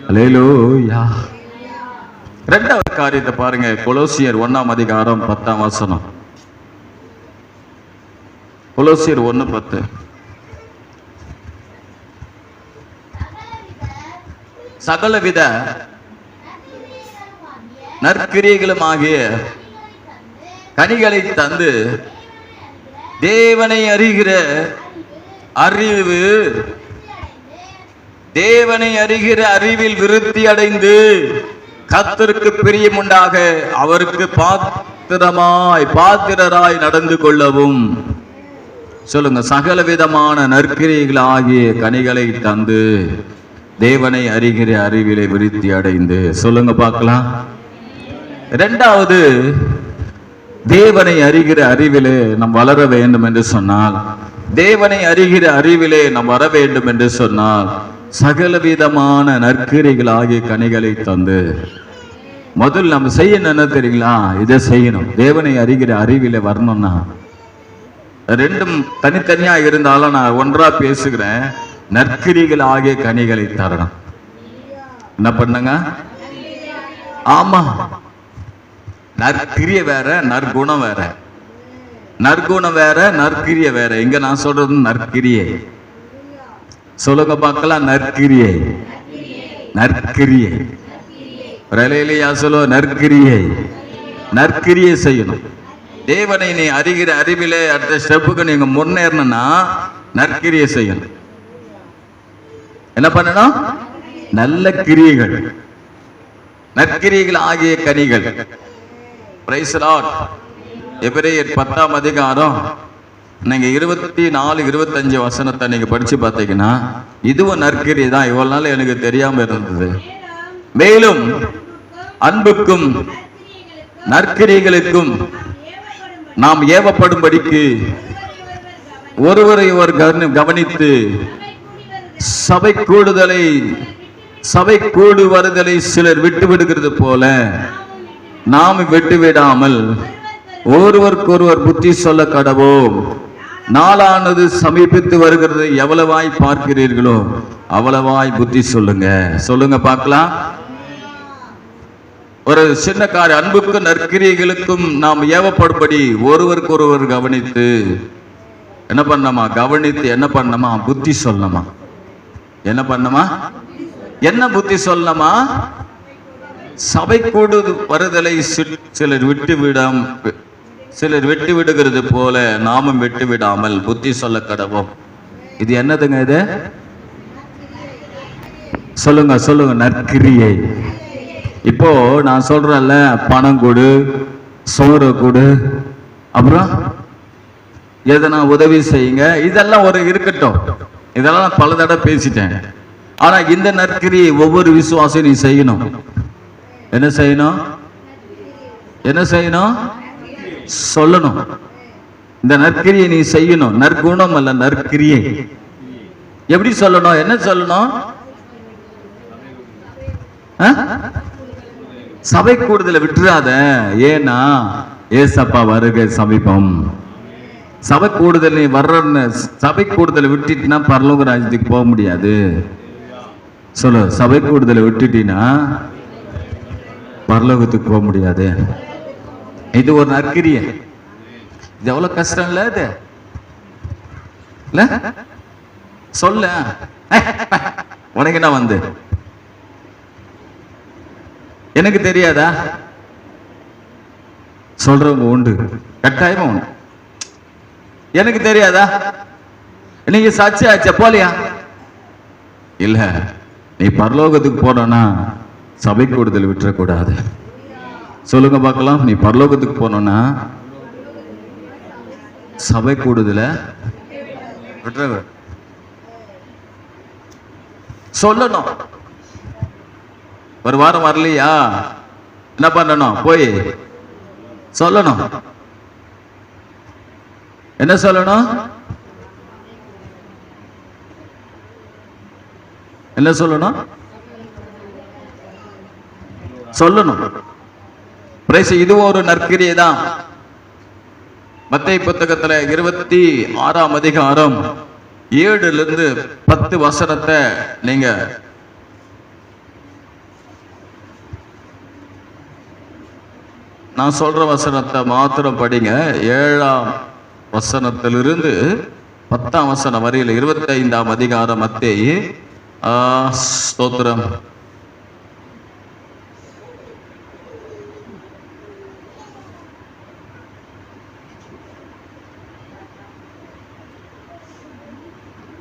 அல்லேலூயா. இரண்டாவது காரியத்தை பாருங்க, கொலோசியர் 1:10. கொலோசியர் 1:10. சகலவித நற்கிரியைகளுமாகிய கனிகளை தந்து தேவனை அறிகிற அறிவில் விருத்தி அடைந்து கர்த்தருக்கு பிரியமுண்டாக அவருக்கு பாத்திரராய் நடந்து கொள்ளவும். சொல்லுங்க, சகல விதமான நற்கிரியைகள் ஆகிய கனிகளை தந்து தேவனை அறிகிற அறிவிலே விருத்தி அடைந்து. சொல்லுங்க பார்க்கலாம். இரண்டாவது, தேவனை அறிகிற அறிவிலே நாம் வளர வேண்டும் என்று சொன்னால், தேவனை அறிகிற அறிவிலே நாம் வர வேண்டும் என்று சொன்னால், சகலவிதமான நற்கிரியைகள் ஆகிய கனிகளை தந்து. முதல் நம்ம செய்யணும் என்ன தெரியுங்களா? இதை செய்யணும். தேவனை அறிகிற அறிவிலே வரணும்னா ரெண்டும் தனித்தனியா இருந்தாலும் நான் ஒன்றா பேசுகிறேன். நற்கிரியைகள் ஆகிய கனிகளை தரணும். என்ன பண்ணுங்க? ஆமா, நற்கிரிய வேற, நற்குணம் வேற. நற்குணம் வேற, நற்கிரிய வேற. இங்க நான் சொல்றது நற்கிரியை. சொல்லுங்க பார்க்கலாம். நற்கிரியை, நற்கிரியை. சொல்லுவ நற்கிரியை, நற்கிரியை செய்யணும். தேவனை நீ அறிகிற அறிவிலே அடுத்த ஸ்டெப்புக்கு நீங்க முன்னேறணும்னா நற்கிரியை செய்யணும். என்ன பண்ணணும்? நல்ல கிரியைகள், நற்கிரியைகள் ஆகிய கனிகள். Price the Lord. எபிரேயர் 10:10 நீங்க 24-25 நீங்க படிச்சு பார்த்தீங்கன்னா இதுவும் நற்கிரியை தான். இவ்வளவு நாள் எனக்கு தெரியாம இருந்தது. மேலும் அன்புக்கும் நற்கிரியைகளுக்கும் நாம் ஏவப்படும்படிக்கு ஒருவரை கவனித்து சபை கூடு வருதலை சிலர் விட்டு விடுகிறது போல நாம் விட்டுவிடாமல் ஒருவருக்கொருவர் புத்தி சொல்ல கடவோம். நாளானது சமீபித்து வருகிறது. எவ்வளவாய் பார்க்கிறீர்களோ அவ்வளவாய் புத்தி சொல்லுங்க. சொல்லுங்க பார்க்கலாம். ஒரு சின்ன காரியம், அன்புக்கும் நற்கிரியைகளுக்கும் நாம் ஏவப்படும்படி ஒருவருக்கொருவர் கவனித்து என்ன பண்ணமா? கவனித்து என்ன பண்ணமா? புத்தி சொல்லணுமா? என்ன பண்ணமா? என்ன புத்தி சொல்லணுமா? சபை கூடு வருதலை சிலர் விட்டு விடுகிறது போல நாமும் விட்டு விடாமல் புத்தி சொல்ல கடவோம். இது என்னதுங்க? இது சொல்லுங்க, சொல்லுங்க. நற்கிரியை. இப்போ நான் சொல்றேன்ல, பணம் கொடு, சோறு கொடு, அப்புறம் எதனா உதவி செய்யுங்க, இதெல்லாம் ஒரு இருக்கட்டும். இதெல்லாம் நான் பல தடவை பேசிட்டேன். ஆனா இந்த நற்கிரியை ஒவ்வொரு விசுவாசம் நீ செய்யணும். என்ன செய்யணும்? என்ன செய்யணும்? சொல்லணும். இந்த நற்கிரியை நீ செய்யணும். நற்குணம் அல்ல, நற்கிரியை. எப்படி சொல்லணும்? என்ன சொல்லணும்? சபை கூடுதலை விட்டுறாத. ஏன்னா ஏசப்பா வருகை சமீபம். சபை கூடுதல் நீ வர்றன்னு சபை கூடுதலை விட்டுட்டீங்கன்னா பரலோக ராஜ்யத்துக்கு போக முடியாது. சொல்லு, சபை கூடுதலை விட்டுட்டீங்கன்னா பரலோகத்துக்கு போக முடியாது. இது ஒரு நற்கிரியை. இது எவ்வளவு கஷ்டம் இல்ல? இது இல்ல சொல்ல உனக்கு என்ன வந்து எனக்கு தெரியாதா? சொல்றவங்க உண்டு, கட்டாயமா உண்டு. எனக்கு தெரியாதா? நீங்க சாட்சி ஆச்சா போலியா? இல்ல, நீ பரலோகத்துக்கு போனா சபை கூடுதல் விட்டுறக்கூடாது. சொல்லுங்க பார்க்கலாம். நீ பரலோகத்துக்கு போனா சபை கூடுதல விட்டுற சொல்லணும். ஒரு வாரம் வரலையா? என்ன பண்ணணும்? போய் சொல்லணும். என்ன சொல்லணும்? என்ன சொல்லணும்? சொல்லணும். இது ஒரு நற்கிரியை தான். மத்தேயு புத்தகத்துல 26:7-10 நீங்க நான் சொல்ற வசனத்தை மாத்திரம் படிங்க. 7ஆம் வசனத்திலிருந்து 10ஆம் வசனம் வரையில் 25ஆம் அதிகாரம் மத்தேயு. ஸ்தோத்திரம்.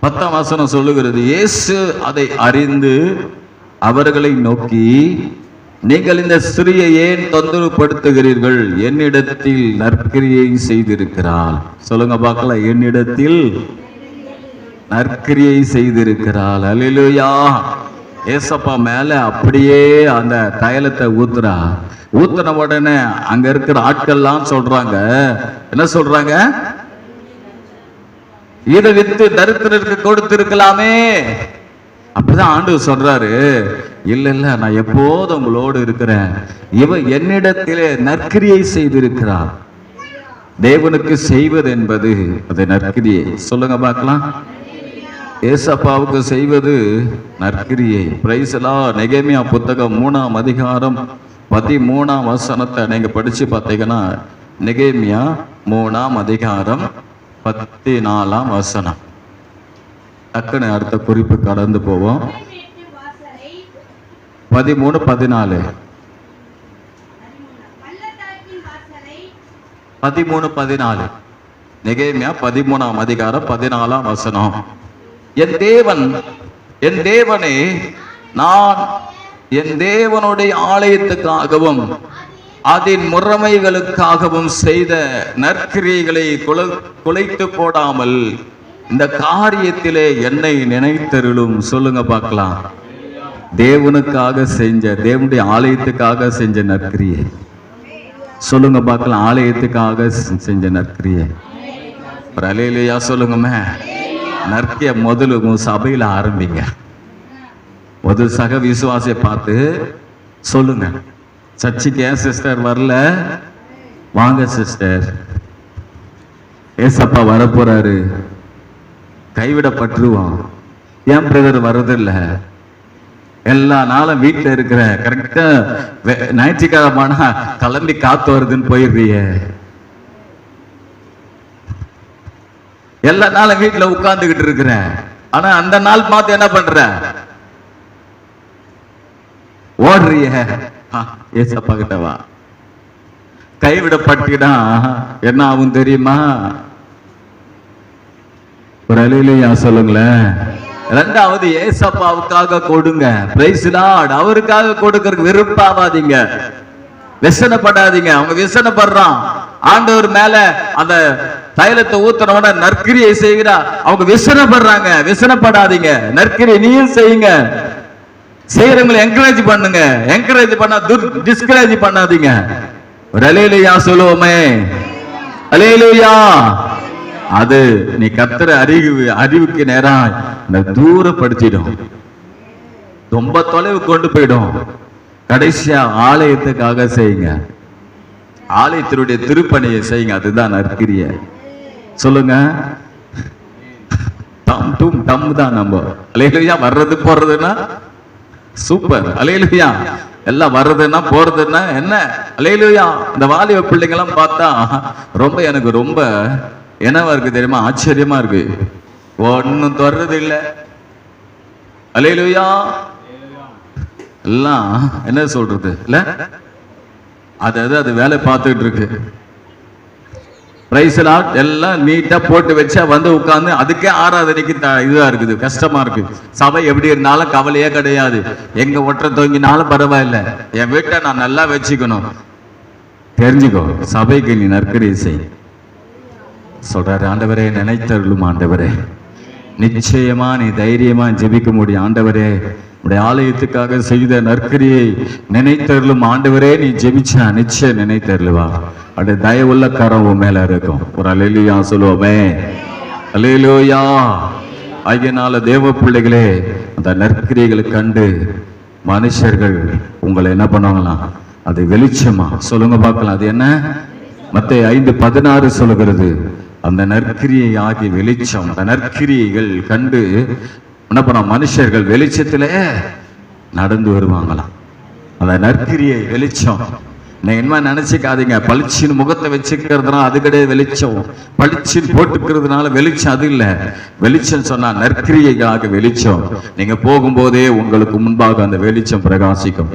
பத்தாம் வசனம் சொல்லுகிறது, இயேசு அதை அறிந்து அவர்களை நோக்கி, நீங்கள் இந்த ஸ்திரியை ஏன் தொந்தரவுப்படுத்துகிறீர்கள்? என்னிடத்தில் நற்கிரியை செய்திருக்கிறாள். சொல்லுங்க பார்க்கலாம். என்னிடத்தில் நற்கிரியை செய்திருக்கிறாள். அல்லேலூயா. ஏசப்பா மேல அப்படியே அந்த தைலத்தை ஊத்துன உடனே அங்க இருக்கிற ஆட்கள்லாம் சொல்றாங்க, என்ன சொல்றாங்க? இதை வித்து தரித்திரருக்கு கொடுத்திருக்கலாமே. அப்படிதான் ஆண்டவர் சொல்றாரு, இல்ல இல்ல, நான் எப்போதும் உங்களோடு இருக்கிறேன். இவ என்னிடத்திலே நற்கிரியை செய்திருக்கிறார். தேவனுக்கு செய்வது என்பது அது நற்கிரியை. சொல்லுங்க பார்க்கலாம். ஏசப்பாவுக்கு செய்வது நற்கிரியை. Praise the lord. நெகேமியா புத்தகம் 3ஆம் அதிகாரம் 13ஆம் வசனத்தை நீங்க படிச்சு பார்த்தீங்கன்னா, நெகேமியா 3ஆம் அதிகாரம் 14ஆம் வசனம். டக்குன்னு அடுத்த குறிப்பு கடந்து போவோம். 13, 14. 13, 14. நெகேமியா 13ஆம் அதிகாரம் 14ஆம் வசனம். என் தேவனே, நான் என் தேவனுடைய ஆலயத்துக்காகவும் அதன் முறைமைகளுக்காகவும் செய்த நற்கிரியைகளை குலைத்து போடாமல் இந்த காரியத்திலே என்னை நினைத்தருளும். சொல்லுங்க பார்க்கலாம். தேவனுக்காக செஞ்ச, தேவனுடைய ஆலயத்துக்காக செஞ்ச நற்கிரியை. சொல்லுங்க பார்க்கலாம். ஆலயத்துக்காக செஞ்ச நற்கிரியை. அல்லேலூயா சொல்லுங்கமே. நற்கிய முதல்ல சபையில ஆரம்பிங்க. முதல் சக விசுவாசியை பார்த்து சொல்லுங்க, சர்ச்சுக்கு ஏன் சிஸ்டர் வரல? வாங்க சிஸ்டர், ஏசப்பா வரப்போறாரு, கைவிடப்பட்டுருவான். ஏன் பிரதர் வர்றதில்ல? எல்லா நாளும் வீட்டுல இருக்கிற, கரெக்டா ஞாயிற்றுக்கிழமைனா கிளம்பி காத்து வருதுன்னு போயிடுறிய. எல்லா நாளும் வீட்டுல உட்கார்ந்துகிட்டு இருக்கிற, ஆனா அந்த நாள் பார்த்து என்ன பண்ற? ஓடுறிய. ஏசப்பா கிட்ட வா. கைவிடப்பட்டுடா என்ன ஆகும் தெரியுமா? ஒரு அல்லேலூயா சொல்லுங்களேன். இரண்டாவது, ஏசப்பாவுக்காக கொடுங்க. Price the Lord. அவருக்காக கொடுக்கறதுக்கு விருப்பாவாதீங்க, விசனப்படாதீங்க. அவங்க விசனப்படுறான், ஆண்டவர் மேல அந்த தைலத்தை ஊத்துறவன நற்கிரியை செய்கிறா, அவங்க விசனப்படுறாங்க. விசனப்படாதீங்க, நற்கிரியை நீயும் செய்யுங்க. செய்யறவங்களை என்கரேஜ் பண்ணுங்க. என்கரேஜ் பண்ணா டிஸ்கரேஜ் பண்ணாதீங்க. ஒரு அல்லேலூயா சொல்லுவோமே. அல்லேலூயா. அது நீ கர்த்தர் அறிவுக்கு நேரா தூரப்படுத்திடும், ரொம்ப தொலைவு கொண்டு போயிடும். கடைசியா ஆலயத்துக்காக செய்யுங்க. ஆலயத்தினுடைய திருப்பணியை செய்யுங்க. அதுதான் நற்கிரியை. சொல்லுங்க. டம் டும் டம் தான் நம்ம. அல்லேலூயா. வர்றது போறதுன்னா சூப்பர். அல்லேலூயா. எல்லாம் வர்றதுன்னா போறதுன்னா என்ன? அல்லேலூயா. இந்த வாலிப பிள்ளைங்க எல்லாம் பார்த்தா ரொம்ப எனக்கு ரொம்ப என்னவா இருக்கு தெரியுமா? ஆச்சரியமா இருக்கு. ஒன்னும் தொடர்றது இல்லை. அல்லேலூயா. எல்லாம் என்ன சொல்றது இல்ல, அது வேலை பார்த்துட்டு இருக்கு. Price the Lord. எல்லாம் நீட்டா போட்டு வச்சா வந்து உட்கார்ந்து அதுக்கே ஆராதனைக்கு இதுவா இருக்குது, கஷ்டமா இருக்கு. சபை எப்படி இருந்தாலும் கவலையே கிடையாது. எங்க ஒற்றை தொங்கினாலும் பரவாயில்ல, என் வீட்டை நான் நல்லா வச்சுக்கணும். தெரிஞ்சுக்கோ, சபைக்கு நீ நற்கிரியை செய். சொல்றாரு, ஆண்டவரே நினைத்தருளும். ஆண்டவரே நிச்சயமா நீ தைரியமா ஜெபிக்க முடியும். ஆண்டவரே உடைய ஆலயத்துக்காக செய்த நற்கிரியை நினைத்தருளும். ஆண்டவரே நீ ஜெபிச்சா நிச்சயம் நினைத்தருளுவா. அது தயவுள்ள கரம் உன் மேல இருக்கும். ஒரு அல்லேலூயா சொல்லுவோமே. அல்லேலூயா. ஆகியனால தேவ பிள்ளைகளே, அந்த நற்கிரிகளை கண்டு மனுஷர்கள் உங்களை என்ன பண்ணுவாங்களாம்? அது வெளிச்சமா. சொல்லுங்க பார்க்கலாம். அது என்ன? மத்தேயு 5:16 சொல்லுகிறது, அந்த நற்கிரியை ஆகிய வெளிச்சம். அந்த நற்கிரியைகள் கண்டு என்ன பண்ண மனுஷர்கள் வெளிச்சத்திலே நடந்து வருவாங்களாம். அந்த நற்கிரியை வெளிச்சம். நீங்க என்ன நினைச்சுக்காதீங்க, பளிச்சின்னு முகத்தை வச்சுக்கிறதுனால அது கிடையாது வெளிச்சம். பளிச்சின்னு போட்டுக்கிறதுனால வெளிச்சம் அது இல்லை. வெளிச்சம் சொன்னா நற்கிரியைக்காக வெளிச்சம். நீங்க போகும்போதே உங்களுக்கு முன்பாக அந்த வெளிச்சம் பிரகாசிக்கும்.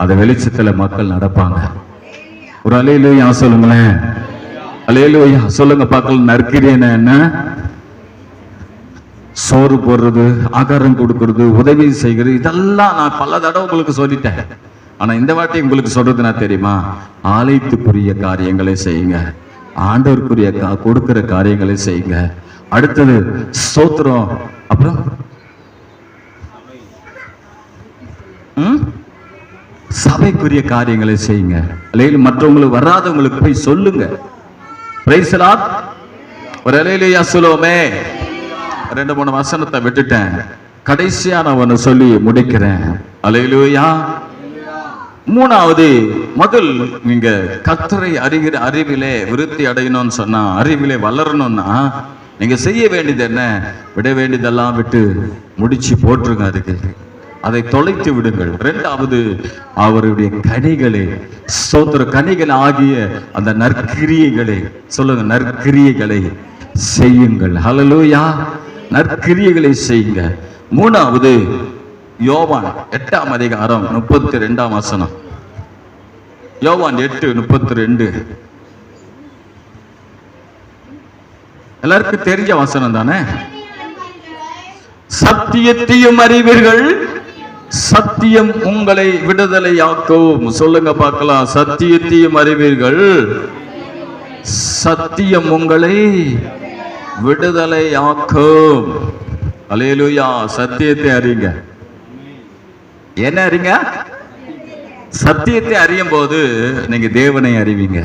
அந்த வெளிச்சத்துல மக்கள் நடப்பாங்க. ஒரு அல்லேலூயா சொல்லுங்களேன். அல்லேலூயா சொல்லுங்க பார்க்கலாம். நற்கிரியைன்னா என்ன? சோறு போடுறது, ஆகாரம் கொடுக்கறது, உதவி செய்கிறது, இதெல்லாம் நான் பல தடவை உங்களுக்கு சொல்லிட்டேன். ஆனா இந்த வாட்டி உங்களுக்கு சொல்றது நான் தெரியுமா? ஆலயத்துக்குரிய காரியங்களை செய்யுங்க, ஆண்டவருக்குரிய கொடுக்கிற காரியங்களை செய்யுங்க. அடுத்தது ஸ்தோத்திரம், அப்புறம் சபைக்குரிய காரியங்களை செய்யுங்க. அல்லேலூயா. மற்றவங்களுக்கு வராதவங்களுக்கு போய் சொல்லுங்க. Price the Lord. ஒரு அல்லேலூயா சொல்லுவோமே. 2-3 வசனத்தை விட்டுட்டேன், கடைசியா நான் ஒன்னு சொல்லி முடிக்கிறேன். அல்லேலூயா. மூணாவது, முதல் நீங்க கர்த்தரை அறிகிற அறிவிலே விருத்தி அடையணும்னு சொன்னா, அறிவிலே வளரணும்னா நீங்க செய்ய வேண்டியது என்ன? விட வேண்டியதெல்லாம் விட்டு முடிச்சு போட்டுருங்க. அதுக்கு அதை தொலைத்து விடுங்கள். இரண்டாவது, அவருடைய கனிகளை, ஸ்தோத்திர கனிகள் ஆகிய அந்த நற்கிரியைகளை, சொல்லுங்க, நற்கிரியைகளை செய்யுங்கள். ஹல்லேலூயா. நற்கிரியைகளை செய்யுங்க. மூணாவது, யோவான் 8ஆம் அதிகாரம் 32ஆம் வசனம். யோவான் 8:32 எல்லாருக்கும் தெரிஞ்ச வசனம் தானே? சத்தியத்தையும் அறிவீர்கள், சத்தியம் உங்களை விடுதலையாக்கும். சொல்லுங்க பார்க்கலாம். சத்தியத்தையும் அறிவீர்கள், சத்தியம் உங்களை விடுதலையாக்கும். அல்லேலூயா. சத்தியத்தை அறியுங்க. என்ன அறிங்க? சத்தியத்தை அறியும் போது நீங்க தேவனை அறிவீங்க.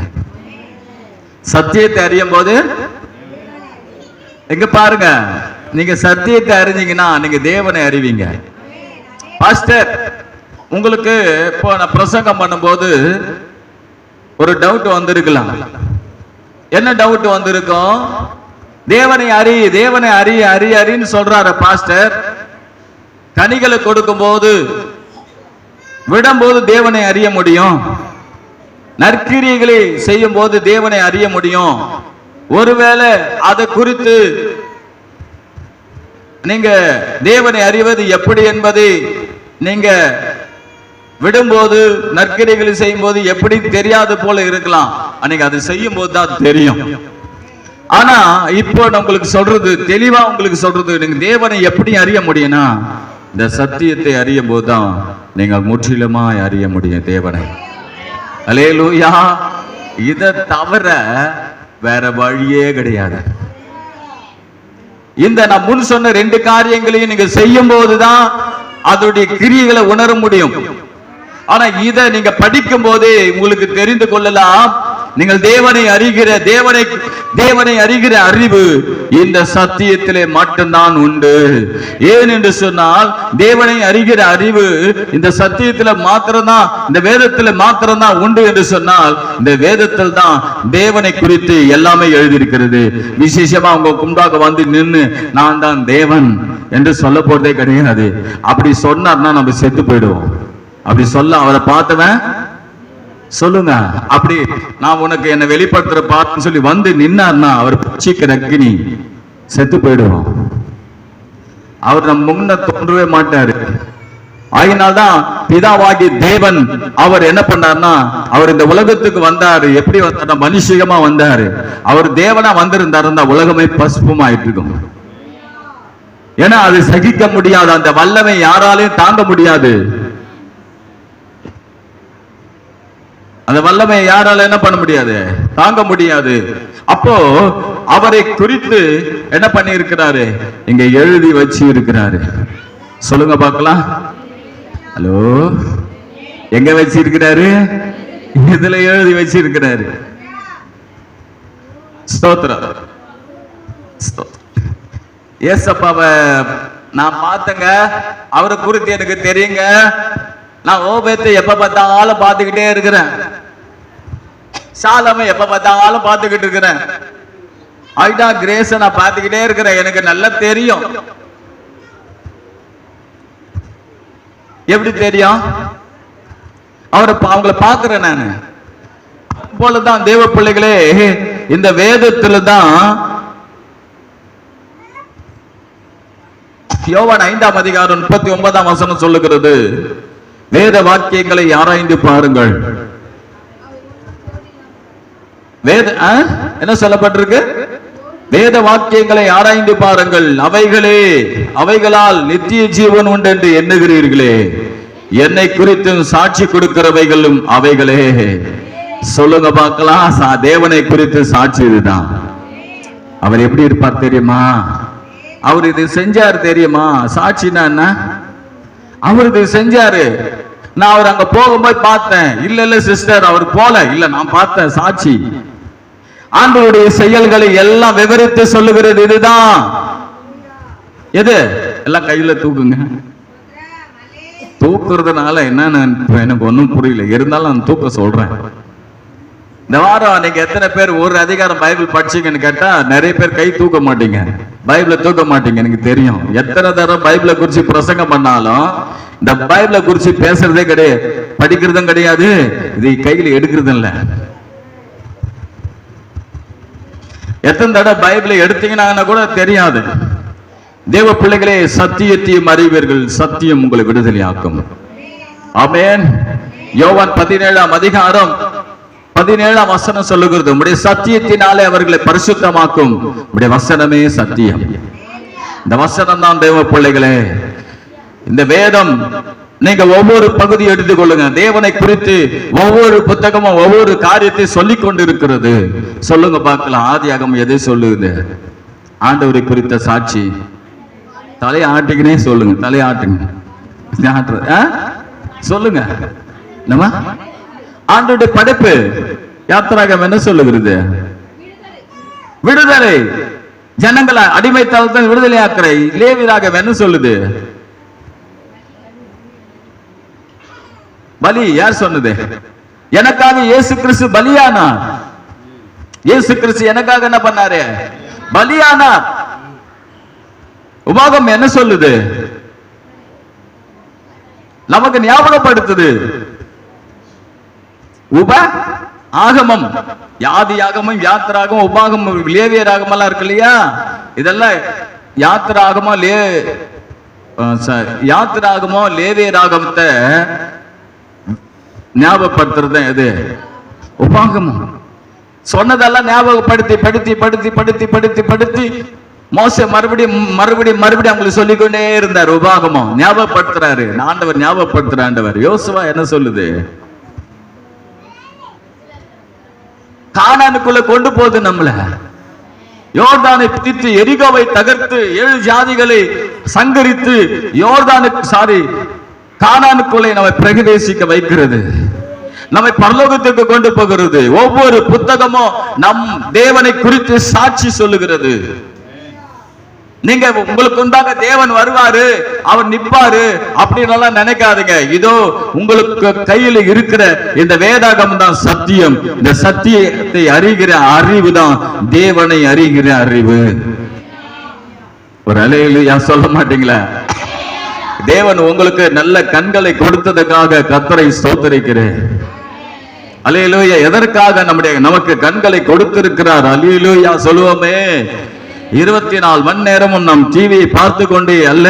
சத்தியத்தை அறியும் போது எங்க பாருங்க, நீங்க சத்தியத்தை அறிஞ்சீங்கன்னா நீங்க தேவனை அறிவீங்க. பாஸ்டர், உங்களுக்கு இப்போ நான் பிரசங்கம் பண்ணும்போது ஒரு டவுட் வந்திருக்கலாம். என்ன டவுட் வந்திருக்கும்? தேவனை அறி, தேவனை அறி, அறி அறின்னு சொல்றாரு பாஸ்டர். கனிகளை கொடுக்கும் போது, விடும்போது தேவனை அறிய முடியும். நற்கிரியைகளை செய்யும் போது தேவனை அறிய முடியும். ஒருவேளை அதை குறித்து நீங்க தேவனை அறிவது எப்படி என்பதை நீங்க விடும்போது, நற்கிரியைகளை செய்யும் போது எப்படி தெரியாது போல இருக்கலாம். அன்னைக்கு அதை செய்யும் போது தான் தெரியும். ஆனா இப்போ உங்களுக்கு சொல்றது, தெளிவா உங்களுக்கு சொல்றது, நீங்க தேவனை எப்படி அறிய முடியும்னா, இந்த சத்தியத்தை அறியும் போதுதான் நீங்கள் முற்றிலுமாய் அறிய முடியும் தேவனை. அல்லேலூயா. இதை தவிர வேற வழியே கிடையாது. இந்த நான் முன் சொன்ன 2 காரியங்களையும் நீங்க செய்யும் போதுதான் அதோடைய கிரியைகளை உணர முடியும். ஆனா இதை நீங்க படிக்கும் போதே உங்களுக்கு தெரிந்து கொள்ளலாம், நீங்கள் தேவனை அறிகிற அறிவு இந்த சத்தியத்திலே மட்டும்தான் உண்டு. ஏன் என்று சொன்னால், தேவனை அறிகிற அறிவு இந்த சத்தியத்தில் மாத்திரம்தான், இந்த வேதத்தில் மாத்திரம்தான் உண்டு என்று சொன்னால், இந்த வேதத்தில் தான் தேவனை குறித்து எல்லாமே எழுதியிருக்கிறது. விசேஷமா உங்க முன்பாக வந்து நின்று நான் தான் தேவன் என்று சொல்ல போறதே கிடையாது. அப்படி சொன்னார்னா நம்ம செத்து போயிடுவோம். அப்படி சொல்ல அவரை பார்த்தவன் சொல்லுங்க, அப்படி நான் உனக்கு என்ன வெளிப்படுத்துற பார்த்து சொல்லி வந்து நின்னார்னா அவர் பச்சைக்கிற அக்கினி செத்து போயிடுவோம். அவர் நம்ம முன்ன தோன்றவே மாட்டாரு. ஆகினால்தான் பிதாவாகி தேவன் அவர் என்ன பண்ணார்னா, அவர் இந்த உலகத்துக்கு வந்தாரு. எப்படி வந்தார்? மனுஷிகமா வந்தாரு. அவர் தேவனா வந்திருந்தாருன்னா உலகமே பசுப்புமாயிட்டு இருக்கும். ஏன்னா அது சகிக்க முடியாது. அந்த வல்லமை யாராலையும் தாங்க முடியாது. அந்த வல்லமை யாரால என்ன பண்ண முடியாது? தாங்க முடியாது. அப்போ அவரை குறித்து என்ன பண்ணி இருக்கிறாரு? இங்க எழுதி வச்சு இருக்கிறாரு. சொல்லுங்க பார்க்கலாம். ஹலோ, எங்க வச்சு இருக்கிறாரு? இதுல எழுதி வச்சு இருக்கிறாரு. ஸ்தோத்திரம். ஏசப்பாவை நான் பார்த்தங்க, அவரை குறித்து எனக்கு தெரியுங்க. நான் ஓபேத்தை எப்ப பார்த்தாலும் பார்த்துக்கிட்டே இருக்கிறேன். சாலமை எப்ப பார்த்தாலும் பார்த்துக்கிட்டு இருக்கிறேன். ஐடா கிரேஸ நான் பார்த்துக்கிட்டே இருக்கிறேன். எனக்கு நல்லா தெரியும். எப்படி தெரியும்? அவங்கள பார்க்கிறேன். நான் போலதான் தேவ பிள்ளைகளே, இந்த வேதத்துல தான் யோவான் 5ஆம் அதிகாரம் 39ஆம் வசனம் சொல்லுகிறது, வேத வாக்கியங்களை ஆராய்ந்து பாருங்கள். வேத என்ன சொல்லப்பட்டிருக்கு? வேத வாக்கியங்களை ஆராய்ந்து பாருங்கள், அவைகளால் நித்திய ஜீவன் உண்டு என்று எண்ணுகிறீர்களே, என்னை குறித்து சாட்சி கொடுக்கிறவைகளும் அவைகளே. சொல்லுங்க பார்க்கலாம். தேவனை குறித்து சாட்சி இதுதான். அவர் எப்படி இருப்பார் தெரியுமா? அவர் இது செஞ்சார் தெரியுமா? சாட்சினா என்ன? அவர் இது செஞ்சாரு, நான் அவர் அங்க போகும்போது பார்த்தேன். இல்ல சிஸ்டர் அவர் போல, இல்ல நான் பார்த்தேன், சாட்சி. ஆண்டவருடைய செயல்களை எல்லாம் விவரித்து சொல்லுகிறது இதுதான். எது? எல்லாம் கையில தூக்குங்க. தூக்குறதுனால என்னன்னு எனக்கு ஒன்னும் புரியல, இருந்தாலும் நான் தூக்க சொல்றேன். இந்த வாரம் நீங்க எத்தனை பேர் ஒரு அதிகாரம் பைபிள் படிச்சீங்கன்னு கேட்டா நிறைய பேர் கை தூக்க மாட்டீங்க, பைபிளை தூக்க மாட்டீங்க. எனக்கு தெரியும். எத்தனை தடவை பைபிளை குறிச்சு பிரசங்கம் பண்ணாலும் இந்த பைபிளை குறிச்சு பேசுறதே கிடையாது, படிக்கிறதும் கிடையாது, இது கையில எடுக்கிறதும் இல்லை. எத்தனை தடவை பைபிளை எடுத்தீங்கன்னா கூட தெரியாது. தேவ பிள்ளைகளே, சத்தியத்தையும் அறிவீர்கள், சத்தியம் உங்களை விடுதலை ஆக்கும். ஆமென். யோவான் 17ஆம் அதிகாரம் 17ஆம் வசனம் சொல்லுகிறது, உம்முடைய சத்தியத்தினாலே அவர்களை பரிசுத்தமாக்கும், உம்முடைய வசனமே சத்தியம். இந்த வசனம் தான் தேவ பிள்ளைகளே. இந்த வேதம் நீங்க ஒவ்வொரு பகுதி எடுத்துக்கொள்ளுங்க. தேவனை குறித்து ஒவ்வொரு புத்தகமும் ஒவ்வொரு காரியத்தை சொல்லிக் கொண்டிருக்கிறது. சொல்லுங்க பார்க்கலாம். ஆதியாகமம் எதை சொல்லுது? ஆண்டவரை குறித்த சாட்சி. தலையை ஆட்டிக்கினே சொல்லுங்க, தலையை ஆட்டுங்க, சொல்லுங்க. நம்ம ஆண்டவருடைய படைப்பு. யாத்திராகமம் என்ன சொல்லுகிறது? விடுதலை, ஜனங்களை அடிமைத்தனத்தை விடுதலை ஆக்குறை. லேவியராகமம் என்ன சொல்லுது? பலி. யார் சொன்னது? எனக்காக இயேசு கிறிஸ்து பலியானார். இயேசு கிறிஸ்து எனக்காக என்ன பண்ணாரு? பலியானார். உபாகம் என்ன சொல்லுது? நமக்கு ஞாபகப்படுத்துது. ஆகமம், ஆதியாகமம், யாத்திராகமம், உபாகமம், லேவியராகமம் எல்லாம் இருக்கு இல்லையா? இதெல்லாம் யாத்திராகமோ லேவியராகமத்தை ஞாபகப்படுத்துறது எது? உபாகமம். சொன்னதெல்லாம் ஞாபகப்படுத்தி படுத்தி படுத்தி படுத்தி படுத்தி படுத்தி மோசே மறுபடியும் அவங்களுக்கு சொல்லிக்கொண்டே இருந்தார். உபாகமம் ஞாபகப்படுத்துறாரு ஆண்டவர், ஞாபகப்படுத்துற ஆண்டவர். யோசுவா என்ன சொல்லுது? கானானுக்குள்ள கொண்டு போகுது நம்மள. யோர்தானை பிடித்து எரிகோவை தகர்த்து 7 ஜாதிகளை சங்கரித்து கானானுக்குள்ளே நம்மை பிரவேசிக்க வைக்கிறது, நம்மை பரலோகத்திற்கு கொண்டு போகிறது. ஒவ்வொரு புத்தகமும் நம் தேவனை குறித்து சாட்சி சொல்லுகிறது. நீங்க உங்களுக்கு உண்டாக தேவன் வருவாரு, அவர் நிப்பாரு அப்படின்னு நினைக்காதீங்க. இதோ உங்களுக்கு கையில் இருக்கிற இந்த வேதாகம் தான் சத்தியம். இந்த சத்தியத்தை அறிகிற அறிவு தான் தேவனை அறிகிற அறிவு. ஒரு அலையில சொல்ல மாட்டீங்களா? தேவன் உங்களுக்கு நல்ல கண்களை கொடுத்ததுக்காக கர்த்தரை ஸ்தோத்திரிக்கிறேன். அல்லேலூயா. எதற்காக நமக்கு கண்களை கொடுத்திருக்கிறார்? அல்லேலூயா சொல்லுவோமே. 24 மணி நேரமும் நம் டிவியை பார்த்து கொண்டே அல்ல,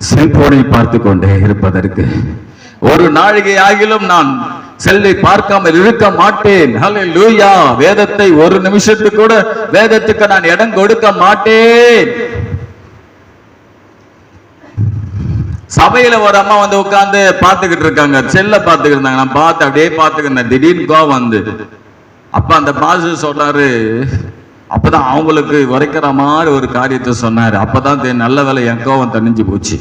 செல்போனை பார்த்து கொண்டே இருப்பதற்கு. ஒரு நாழிகை ஆகிலும் நான் செல்லை பார்க்காமல் இருக்க மாட்டேன். அல்லேலூயா. வேதத்தை ஒரு நிமிஷத்துக்கு கூட வேதத்துக்கு நான் இடம் கொடுக்க மாட்டேன். சபையில ஒரு அம்மா உட்கார்ந்து பாத்துக்கிட்டு இருக்காங்க, செல்ல பாத்துக்கிட்டு இருந்தாங்க. நான் பார்த்து அப்படியே பாத்துக்கிட்டேன். திடீர்னு கோவம் வந்து அப்ப அந்த பாஸ்டர் சொல்றாரு, அப்பதான் அவங்களுக்கு உரைக்கிற மாதிரி ஒரு காரியத்தை சொன்னாரு. அப்பதான் நல்ல வேலை என் கோவம் தணிஞ்சு போச்சு.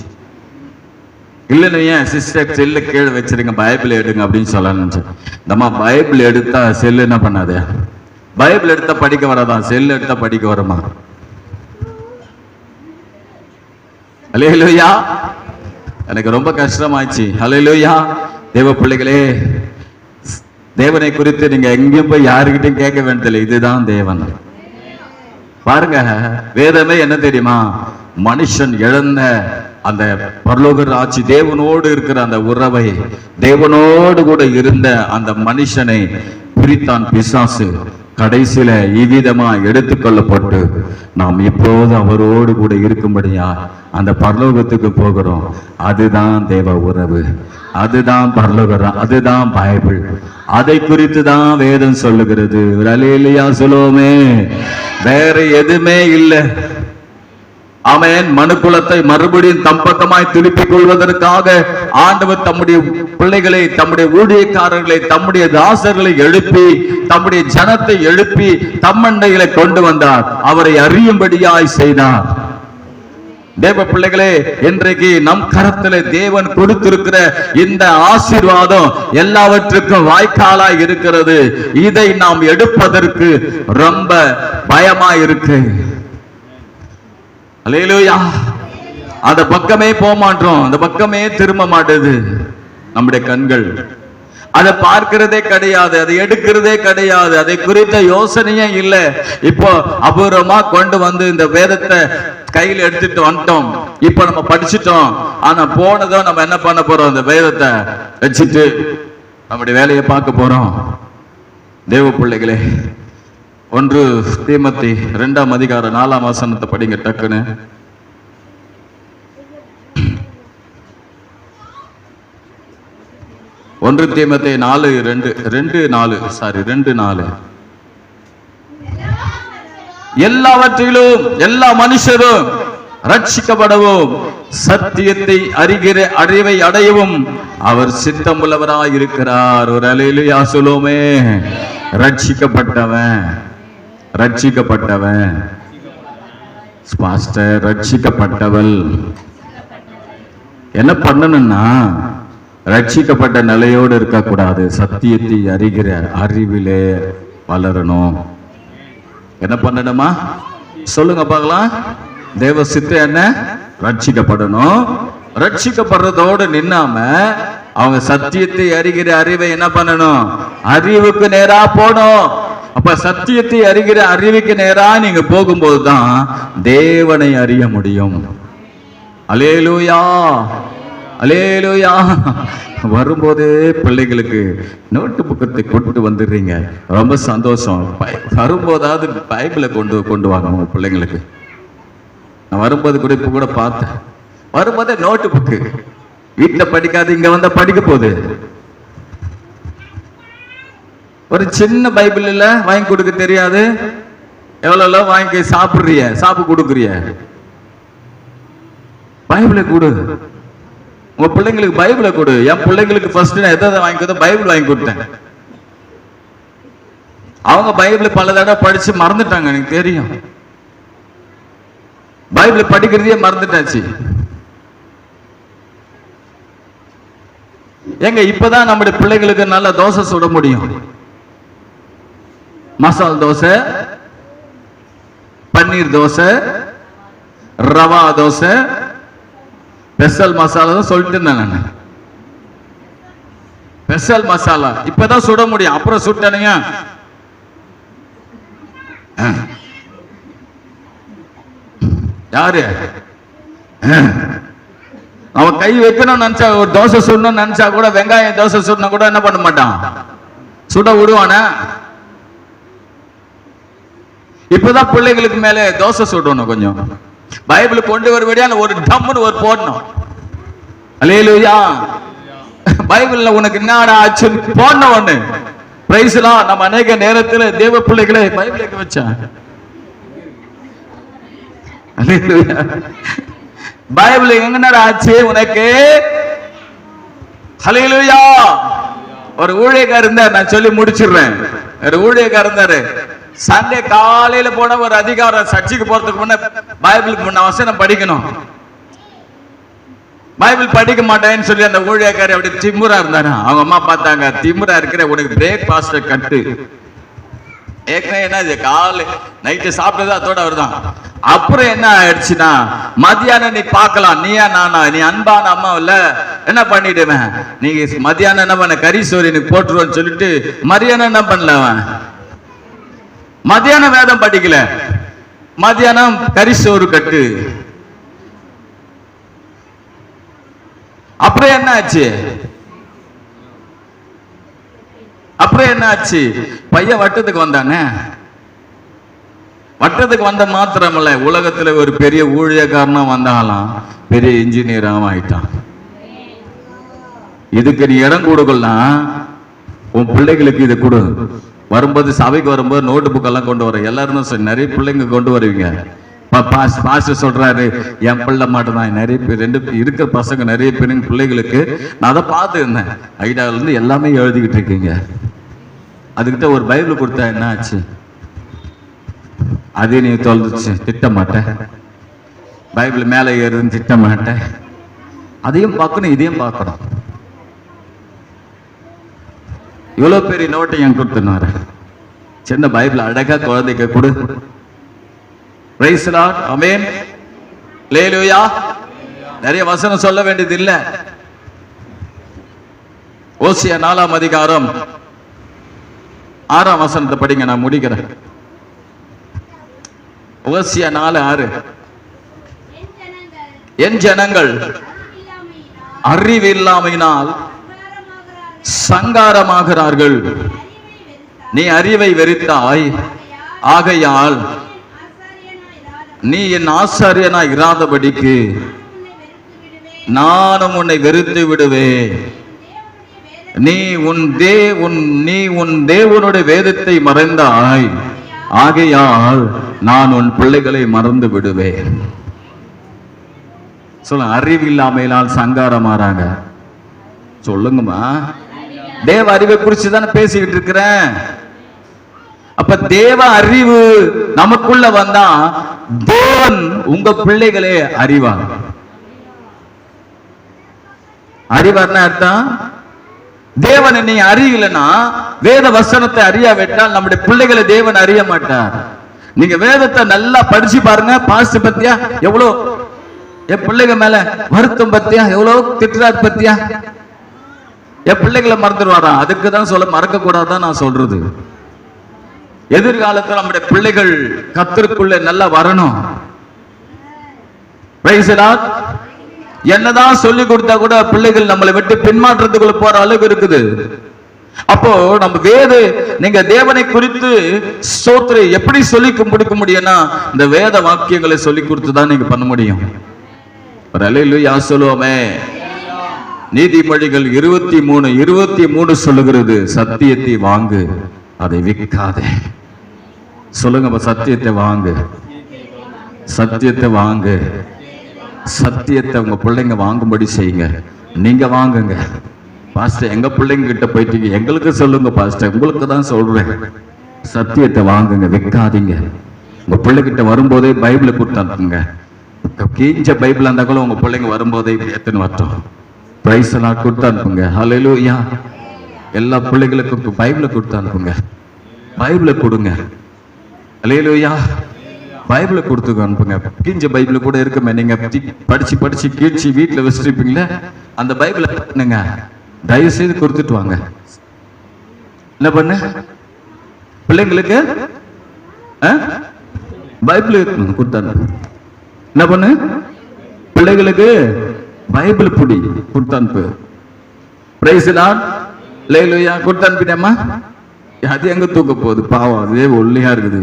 இல்லைன்னு ஏன் சிஸ்டர் செல்லு கீழே வச்சிருங்க, பைபிள் எடுங்க அப்படின்னு சொல்ல நினைச்சேன். இந்தம்மா பைபிள் எடுத்தா செல்லு என்ன பண்ணாது? பைபிள் எடுத்தா படிக்க வராதான், செல்லு எடுத்தா படிக்க வரமா? அல்லேலூயா. எனக்கு ரொம்ப கஷ்டமாச்சு. அல்லேலூயா. தேவ பிள்ளைகளே, தேவனை குறித்து நீங்க எங்கேயும் போய் யாருக்கிட்டையும் கேட்க வேண்டியதில்லை. இதுதான் தேவன். பாருங்க, வேதமே என்ன தெரியுமா? மனுஷன் இழந்த அந்த பரலோக ஆட்சி, தேவனோடு இருக்கிற அந்த உறவை, தேவனோடு கூட இருந்த அந்த மனுஷனை பிரித்தான் பிசாசு. கடைசியில இவ்விதமா எடுத்துக்கொள்ளப்பட்டு நாம் இப்போது அவரோடு கூட இருக்கும்படியா அந்த பரலோகத்துக்கு போகிறோம். அதுதான் தேவ உறவு, அதுதான் பரலோகம், அதுதான் பைபிள். அதை குறித்து தான் வேதம் சொல்லுகிறது. அல்லேலூயா சொல்லுவோமே. வேற எதுவுமே இல்லை. ஆமென். மனுக்குலத்தை மறுபடியும் தம் பக்கமாய் திருப்பிக் கொள்வதற்காக ஆண்டவர் தம்முடைய பிள்ளைகளை, தம்முடைய ஊழியக்காரர்களை, தம்முடைய தாசர்களை எழுப்பி, தம்முடைய ஜனத்தை எழுப்பி தம்மண்டையில கொண்டு வந்தார். அவரை அறியும்படியாய் செய்தார். தேவ பிள்ளைகளே, இன்றைக்கு நம் கரத்திலே தேவன் கொடுத்திருக்கிற இந்த ஆசீர்வாதம் எல்லாவற்றுக்கும் வாய்க்காலாய் இருக்கிறது. இதை நாம் எடுப்பதற்கு ரொம்ப பயமாய் இருக்கு. அல்லேலூயா. அந்த பக்கமே போக மாட்டோம், அந்த பக்கமே திரும்ப மாட்டேது நம்முடைய கண்கள். அதை பார்க்கிறதே கிடையாது, அதை எடுக்கிறதே கிடையாது, அதை குறித்த யோசனையே இல்லை. இப்போ அபூர்வமா கொண்டு வந்து இந்த வேதத்தை கையில் எடுத்துட்டு வந்துட்டோம். இப்ப நம்ம படிச்சுட்டோம். ஆனா போனதும் நம்ம என்ன பண்ண போறோம்? அந்த வேதத்தை வச்சுட்டு நம்முடைய வேலையை பார்க்க போறோம். தேவ பிள்ளைகளே, 1 தீமோத்தேயு 2ஆம் அதிகாரம் 4ஆம் வசனத்தை படிங்க டக்குன்னு. ஒன்று தீமோத்தேயு 2:4 எல்லாவற்றிலும் எல்லா மனுஷரும் ரட்சிக்கப்படவும் சத்தியத்தை அறிகிற அறிவை அடையவும் அவர் சித்தமுள்ளவராய் இருக்கிறார். ஒரு அல்லேலூயா சொல்லுவோமே. ரட்சிக்கப்பட்டவன், ரட்சிக்கப்பட்டவன் பாஸ்டர், ரட்சிக்கப்பட்டவள் என்ன பண்ணணும்னா, ரட்சிக்கப்பட்ட நிலையோடு இருக்கக்கூடாது. சத்தியத்தை அறிகிற அறிவிலே வளரணும். என்ன பண்ணணுமா சொல்லுங்க பார்க்கலாம். தேவ சித்தம் என்ன? ரட்சிக்கப்படணும். ரட்சிக்கப்படுறதோடு நின்னாம அவங்க சத்தியத்தை அறிகிற அறிவை என்ன பண்ணணும்? அறிவுக்கு நேரா போகணும். அப்ப சத்தியத்தை அறிகிற அறிவுக்கு நேரா நீங்க போகும்போது தான் தேவனை அறிய முடியும். அல்லேலூயா, அல்லேலூயா. வரும்போதே பிள்ளைகளுக்கு நோட்டு புக்கத்தை கொண்டு வந்துடுறீங்க, ரொம்ப சந்தோஷம். வரும்போதாவது பைபிளை கொண்டு வாங்க உங்க பிள்ளைங்களுக்கு. நான் வரும்போது கூட இப்ப கூட பார்த்தேன், வரும்போதே நோட்டு புக்கு. வீட்டில் படிக்காது, இங்க வந்தா படிக்க போகுது. ஒரு சின்ன பைபிள் இல்ல வாங்கி கொடுக்க தெரியாது. எவ்வளவு வாங்கி சாப்பிடுறிய, சாப்பிட்டு கொடுக்குறிய. பைபிளை கொடு உங்க பிள்ளைங்களுக்கு, பைபிளை கொடு. என் பிள்ளைங்களுக்கு ஃபர்ஸ்ட் நான் எதை வாங்கி கொடுத்தேன்? பைபிள் வாங்கி கொடுத்தேன். அவங்க பைபிள் பல தடவை படிச்சு மறந்துட்டாங்க, எனக்கு தெரியும். பைபிள் படிக்கிறதையே மறந்துட்டாச்சு. எங்க இப்பதான் நம்முடைய பிள்ளைகளுக்கு நல்ல தோசை சுட முடியும். மசால் தோசை, பன்னீர் தோசை, ரவா தோசை, ஸ்பெஷல் மசாலா தான் சொல்லிட்டு இருந்தேன் நான். ஸ்பெஷல் மசாலா இப்பதான் சுட முடியும். அப்புறம் சுட்டானுங்க யாரு? அவன் கை வைக்கணும்னு நினைச்சா, ஒரு தோசை சுடணும்னு நினைச்சா கூட, வெங்காயம் தோசை சுடனா கூட என்ன பண்ண மாட்டான், சுட விடுவானா? இப்பதான் பிள்ளைகளுக்கு மேல தோசை சுடணும். கொஞ்சம் பைபிள் கொண்டு வருவடியா ஒரு டம்முன்னு ஒரு போடணும். அல்லேலூயா. பைபிள்ல உனக்கு என்னடா ஆச்சு போடணும் ஒண்ணு. பிரைஸ்லாம். நம்ம அநேக நேரத்தில் தேவ பிள்ளைகளை பைபிளுக்கு வச்சான். பைபிள் எங்கடா ஆச்சு உனக்கு? அல்லேலூயா. ஒரு ஊழியக்காரர் இருந்தார், நான் சொல்லி முடிச்சிடுறேன். ஒரு ஊழியக்காரர் இருந்தாரு. சண்டே காலையில போன ஒரு அதிகாரம் சர்ச்சுக்கு போறதுக்கு முன்ன பைபிளுக்கு முன்ன வசனம் படிக்கணும். பைபிள் படிக்க மாட்டேன்னு சொல்லி அந்த ஊழியக்காரி அப்படி திமுறா இருந்தாரு. அவங்க அம்மா பார்த்தாங்க, திமுறா இருக்கிற உனக்கு பிரேக் ஃபாஸ்ட் கட்டு. ஏற்கனவே என்ன காலை நைட்டு சாப்பிட்டது அதோட அவர்தான். அப்புறம் என்ன ஆயிடுச்சுன்னா, மத்தியானம் நீ பார்க்கலாம், நீயா நானா, நீ அன்பான அம்மா இல்ல, என்ன பண்ணிடுவேன் நீங்க மத்தியானம் என்ன பண்ண, கறி சோறு எனக்கு போட்டுருவோன்னு சொல்லிட்டு மதியானம் என்ன பண்ணல, அவன் மத்தியானம் வேதம் படிக்கல, மத்தியானம் கறி சோறு கட்டு. அப்புறம் என்ன ஆச்சு? அப்புறம் என்ன ஆச்சு? பையன் வட்டத்துக்கு வந்தானே. வட்டத்துக்கு வந்த மாத்திரமல்ல, உலகத்துல ஒரு பெரிய ஊழியக்காரனா வந்தாலாம், பெரிய இன்ஜினியராகவும் ஆயிட்டான். இதுக்கு நீ இடம் கொடுக்கலாம், உன் பிள்ளைகளுக்கு இதை கொடு. வரும்போது சபைக்கு வரும்போது நோட்டு புக்கெல்லாம் கொண்டு வர. எல்லாரும் நிறைய பிள்ளைங்க கொண்டு வருவீங்க. பாஸ்டர் சொல்றாரு, என் பிள்ளை மட்டும்தான். நிறைய பேர் இருக்கிற பசங்க நிறைய பேருங்க பிள்ளைகளுக்கு நான் அதை பார்த்து இருந்தேன். ஐடியாவில இருந்து எல்லாமே எழுதிக்கிட்டு இருக்கீங்க. அதுக்கிட்ட ஒரு பைபிள் கொடுத்தா என்ன ஆச்சு? அதே நீ தொலைச்சு திட்ட மாட்டேன். பைபிள் மேலே ஏறுதுன்னு திட்ட மாட்டேன். அதையும் பார்க்கணும், இதையும் பார்க்கணும். இவ்வளவு பெரிய நோட்டை என் கொடுத்துனாரு. சின்ன பைபிள் அழகா குழந்தைக்கு கொடு. பிரைஸ் தி லார்ட், ஆமென், ஹல்லேலூயா. நிறைய வசனம் சொல்ல வேண்டியது இல்ல. ஓசியா 4ஆம் அதிகாரம் 6ஆம் வசனத்தை படிங்க, நான் முடிக்கிறேன். ஓசியா 4:6. என் ஜனங்கள் அறிவில்லாமையினால் சங்காரமாகிறார்கள். நீ அறிவை வெறுத்தாய், ஆகையால் நீ என் ஆசாரியனாய் இராதபடிக்கு நானும் உன்னை வெறுத்து விடுவேன். நீ உன் தேவனுடைய வேதத்தை மறந்தாய், ஆகையால் நான் உன் பிள்ளைகளை மறந்து விடுவேன். சொல்ல, அறிவில்லாமையினால் சங்காரமாறாங்க. சொல்லுங்கம்மா, தேவ அறிவை குறிச்சு தானே பேசிக்கிட்டு இருக்கிறேன். அப்ப தேவ அறிவு நமக்குள்ள வந்தா தேவன் உங்க பிள்ளைகளே அறிவார். அறிவார்னா அர்த்தம், தேவனை நீ அறியலன்னா, வேத வசனத்தை அறியாவிட்டால் நம்முடைய பிள்ளைகளை தேவன் அறிய மாட்டார். நீங்க வேதத்தை நல்லா படிச்சு பாருங்க. பாஸ்ட் பத்தியா எவ்வளவு என் பிள்ளைங்க மேல வருத்தம் பத்தியா எவ்வளவு திட்டுறார் பத்தியா. என் பிள்ளைகளை மறந்துடுவாரா? அதுக்கு தான் சொல்ல, மறக்க கூடாதான் நான் சொல்றது. எதிர்காலத்தில் நம்முடைய பிள்ளைகள் கர்த்தருக்குள்ள நல்லா வரணும். Price the Lord. என்னதான் சொல்லி கொடுத்தா கூட பிள்ளைகள் நம்மளை விட்டு பின்மாற்றத்துக்குள்ள போற அளவுக்கு இருக்குது. அப்போ நம்ம நீங்க தேவனை குறித்து ஸ்தோத்திர எப்படி சொல்லி முடிக்க முடியும்னா, இந்த வேத வாக்கியங்களை சொல்லி கொடுத்துதான் நீங்க பண்ண முடியும். அல்லேலூயா சொல்லுவோமே. நீதிமொழிகள் 23:23 சொல்லுகிறது, சத்தியத்தை வாங்கு, அதை விற்காதே. சொல்லுங்க, சத்தியத்தை வாங்கு, சத்தியத்தை வாங்கு. சத்தியத்தை உங்க பிள்ளைங்க வாங்கும்படி செய்யுங்க. நீங்க வாங்குங்க. பாஸ்டர், எங்க பிள்ளைங்க கிட்ட போயிட்டீங்க, எங்களுக்கு சொல்லுங்க பாஸ்டர், உங்களுக்கு தான் சொல்றேன். சத்தியத்தை வாங்குங்க, விற்காதீங்க. உங்க பிள்ளைகிட்ட வரும்போதே பைபிளை கொடுத்து அனுப்புங்க. கீஞ்ச பைபிள் இருந்தா கூட உங்க பிள்ளைங்க வரும்போதே ஏத்துன்னு வரட்டும். பிரைஸ் எல்லாம் கொடுத்து அனுப்புங்க. ஹல்லேலூயா. எல்லா பிள்ளைகளுக்கும் பைபிளை கொடுத்து அனுப்புங்க. பைபிளை கொடுங்க. ஹல்லேலூயா. பைபிளை கொடுத்து அனுப்புங்க. கீஞ்ச பைபிள் கூட இருக்குமே, நீங்க படிச்சு கீழ்ச்சி வீட்டுல வச்சிருப்பீங்களே, அந்த பைபிளை பண்ணுங்க. தயவு செய்து கொடுத்துட்டு வாங்க. என்ன பண்ணு, பிள்ளைங்களுக்கு பைபிள் கொடுத்து அனுப்பு. என்ன பண்ணு, பிள்ளைகளுக்கு பைபிள் புடி கொடுத்து அனுப்பு. பிரைஸ் தி லார்ட், ஹல்லேலூயா. கொடுத்து அனுப்பிட்டேம்மா. அது எங்க தூக்க போகுது பாவம், அதே ஒல்லியா இருக்குது.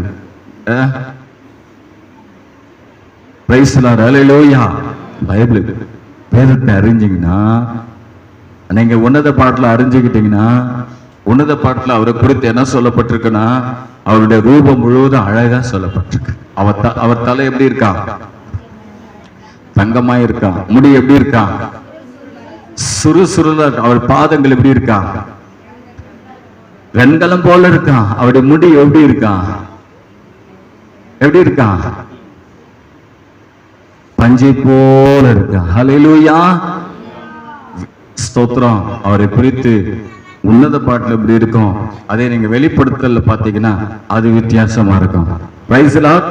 Price the Lord, hallelujah. Bible வேதத்தை அறிஞ்சிங்கன்னா, நீங்க உன்னத பாட்டுல அறிஞ்சுக்கிட்டீங்கன்னா, உன்னத பாட்டுல அவரை குறித்து என்ன சொல்லப்பட்டிருக்குன்னா, அவருடைய ரூபம் முழுவதும் அழகா சொல்லப்பட்டிருக்கு. அவர் தலை எப்படி இருக்கான்? தங்கமாய் இருக்கான். முடி எப்படி இருக்கான்? சுறுசுறுல. அவர் பாதங்கள் எப்படி இருக்கான்? வெண்கலம் போல இருக்கான். அவருடைய முடி எப்படி இருக்கான்? எப்படி இருக்கான்? பஞ்சை போல இருக்கான். ஹல்லேலூயா, ஸ்தோத்திரம். அவரை குறித்து உன்னத பாட்டுல எப்படி இருக்கும், அதே நீங்க வெளிப்படுத்தல பாத்தீங்கன்னா அது வித்தியாசமா இருக்கும். Price the Lord.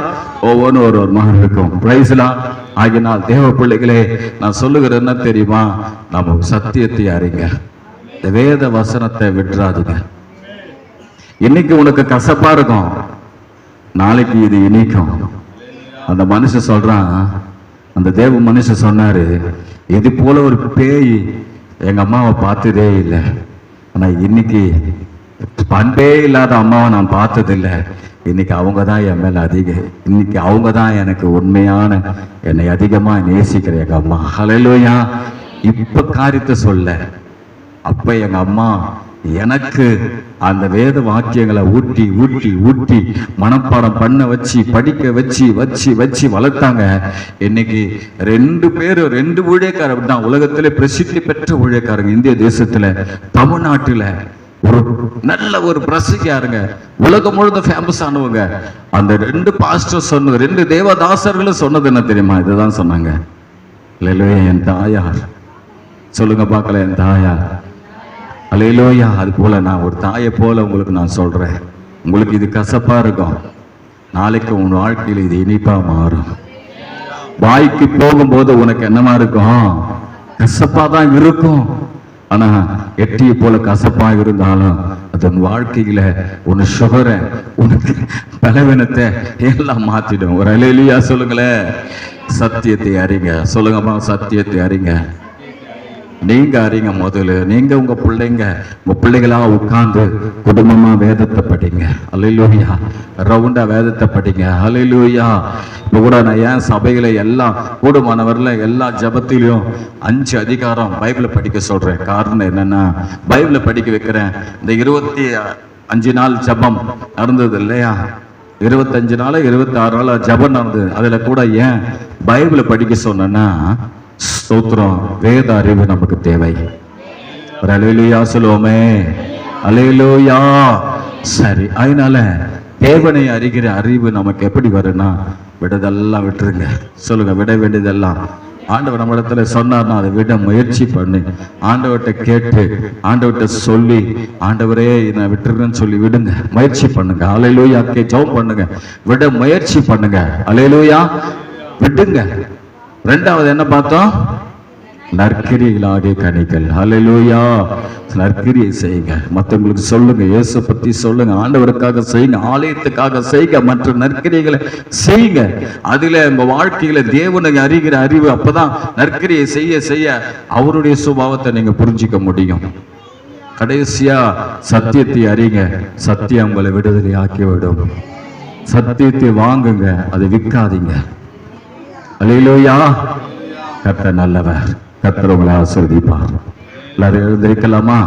ஒவ்வொன்றும் ஒரு மகன் இருக்கும். Price the Lord. ஆகினால் தேவ பிள்ளைகளே, நான் சொல்லுகிறது என்ன தெரியுமா? நம்ம சத்தியத்தை அறிங்க, இந்த வேத வசனத்தை விட்டுறாதுங்க. இன்னைக்கு உனக்கு கசப்பா இருக்கும், நாளைக்கு இது இனிக்கும். அந்த மனுஷன் சொல்றான், அந்த தேவ மனுஷன் சொன்னாரு, இது போல ஒரு பேய் எங்க அம்மாவை பார்த்ததே இல்லை, ஆனா இன்னைக்கு அன்பே இல்லாத அம்மாவை நான் பார்த்ததில்லை. இன்னைக்கு அவங்க தான் என் மேல இன்னைக்கு அவங்க தான் எனக்கு உண்மையான, என்னை அதிகமா நேசிக்கிற எங்க அம்மா. ஹல்லேலூயா. இப்ப காரியத்தை சொல்ல, அப்ப எங்க அம்மா எனக்கு அந்த வேத வாக்கியங்களை ஊட்டி ஊட்டி ஊட்டி மனப்பாடம் பண்ண வச்சு படிக்க வச்சு வச்சு வச்சு வளர்த்தாங்க. இன்னைக்கு 2 பேர் 2 ஊழியக்காரர் தான் உலகத்திலே பிரசித்தி பெற்ற ஊழியக்காரங்க. இந்திய தேசத்துல, தமிழ்நாட்டுல ஒரு நல்ல ஒரு பிரசித்தியாருங்க, உலகம் முழுதும் ஃபேமஸ் ஆனவங்க. அந்த 2 பாஸ்டர் சொன்னது, 2 தேவதாசர்களும் சொன்னது என்ன தெரியுமா? இதுதான் சொன்னாங்க. அல்லேலூயா. என் தாயார், சொல்லுங்க பார்க்கல, என் தாயார். அல்லேலூயா. அது போல நான் ஒரு தாயை போல உங்களுக்கு நான் சொல்றேன். உங்களுக்கு இது கசப்பா இருக்கும், நாளைக்கு உன் வாழ்க்கையில் இது இனிப்பா மாறும். வாய்க்கு போகும்போது உனக்கு என்னமா இருக்கும்? கசப்பா தான் இருக்கும். ஆனா எட்டியை போல கசப்பா இருந்தாலும் அதன் வாழ்க்கையில உன் சுகரை, உனக்கு பலவீனத்தை எல்லாம் மாத்திடும். ஒரு அல்லேலூயா சொல்லுங்களேன். சத்தியத்தை அறிங்க. சொல்லுங்கம்மா, சத்தியத்தை அறிங்க. நீங்க அறிங்க. முதல்ல நீங்க உங்க பிள்ளைகளா உட்கார்ந்து குடும்பமா வேதத்தை படிங்க. அல்லேலூயா. ரவுண்டா வேதத்தை படிங்க. அல்லேலூயா. இப்ப கூட நான் ஏன் சபையில எல்லாம் கூடுமானவர்ல எல்லா ஜபத்திலையும் 5 அதிகாரம் பைபிளை படிக்க சொல்றேன். காரணம் என்னன்னா, பைபிளை படிக்க வைக்கிறேன். இந்த 25 நாள் ஜபம் நடந்தது இல்லையா? 25 நாள் 26 நாள் ஜபம் நடந்தது. அதுல கூட ஏன் பைபிளை படிக்க சொன்னா, ஸ்தோத்திரம், வேத அறிவு நமக்கு தேவை. ஒரு அல்லேலூயா சொல்லுவோமே. அல்லேலூயா. சரி, அதனால தேவனை அறிகிற அறிவு நமக்கு எப்படி வரும்னா, விடதெல்லாம் விட்டுருங்க. சொல்லுங்க, விட வேண்டியதெல்லாம். ஆண்டவர் நம்ம இடத்துல சொன்னார்னா அதை விட முயற்சி பண்ணு. ஆண்டவர்கிட்ட கேட்டு, ஆண்டவர்கிட்ட சொல்லி, ஆண்டவரே நான் விட்டுருன்னு சொல்லி விடுங்க. முயற்சி பண்ணுங்க. அல்லேலூயா. ஜெபம் பண்ணுங்க, விட முயற்சி பண்ணுங்க. அல்லேலூயா. விடுங்க. 2வது என்ன பார்த்தோம்? நற்கிரியைகளாகிய கனிகள். ஹல்லேலூயா. நற்கிரியை செய்யுங்க. மற்றவங்களுக்கு சொல்லுங்க, இயேசு பத்தி சொல்லுங்க, ஆண்டவருக்காக செய்யுங்க, ஆலயத்துக்காக செய்யுங்க, மற்ற நற்கிரியைகளை செய்யுங்க. அதுல உங்க வாழ்க்கையில தேவனை அறிகிற அறிவு, அப்பதான் நற்கிரியை செய்ய செய்ய அவருடைய சுபாவத்தை நீங்க புரிஞ்சிக்க முடியும். கடைசியா சத்தியத்தை அறிங்க. சத்தியம் உங்களை விடுதலை ஆக்கிவிடும். சத்தியத்தை வாங்குங்க, அதை விற்காதீங்க. அல்லேலூயா. கர்த்தர் நல்லவர். கர்த்தர் உங்களை ஆசீர்வதிப்பார். எல்லாரும் எழுந்திருக்கலாமா?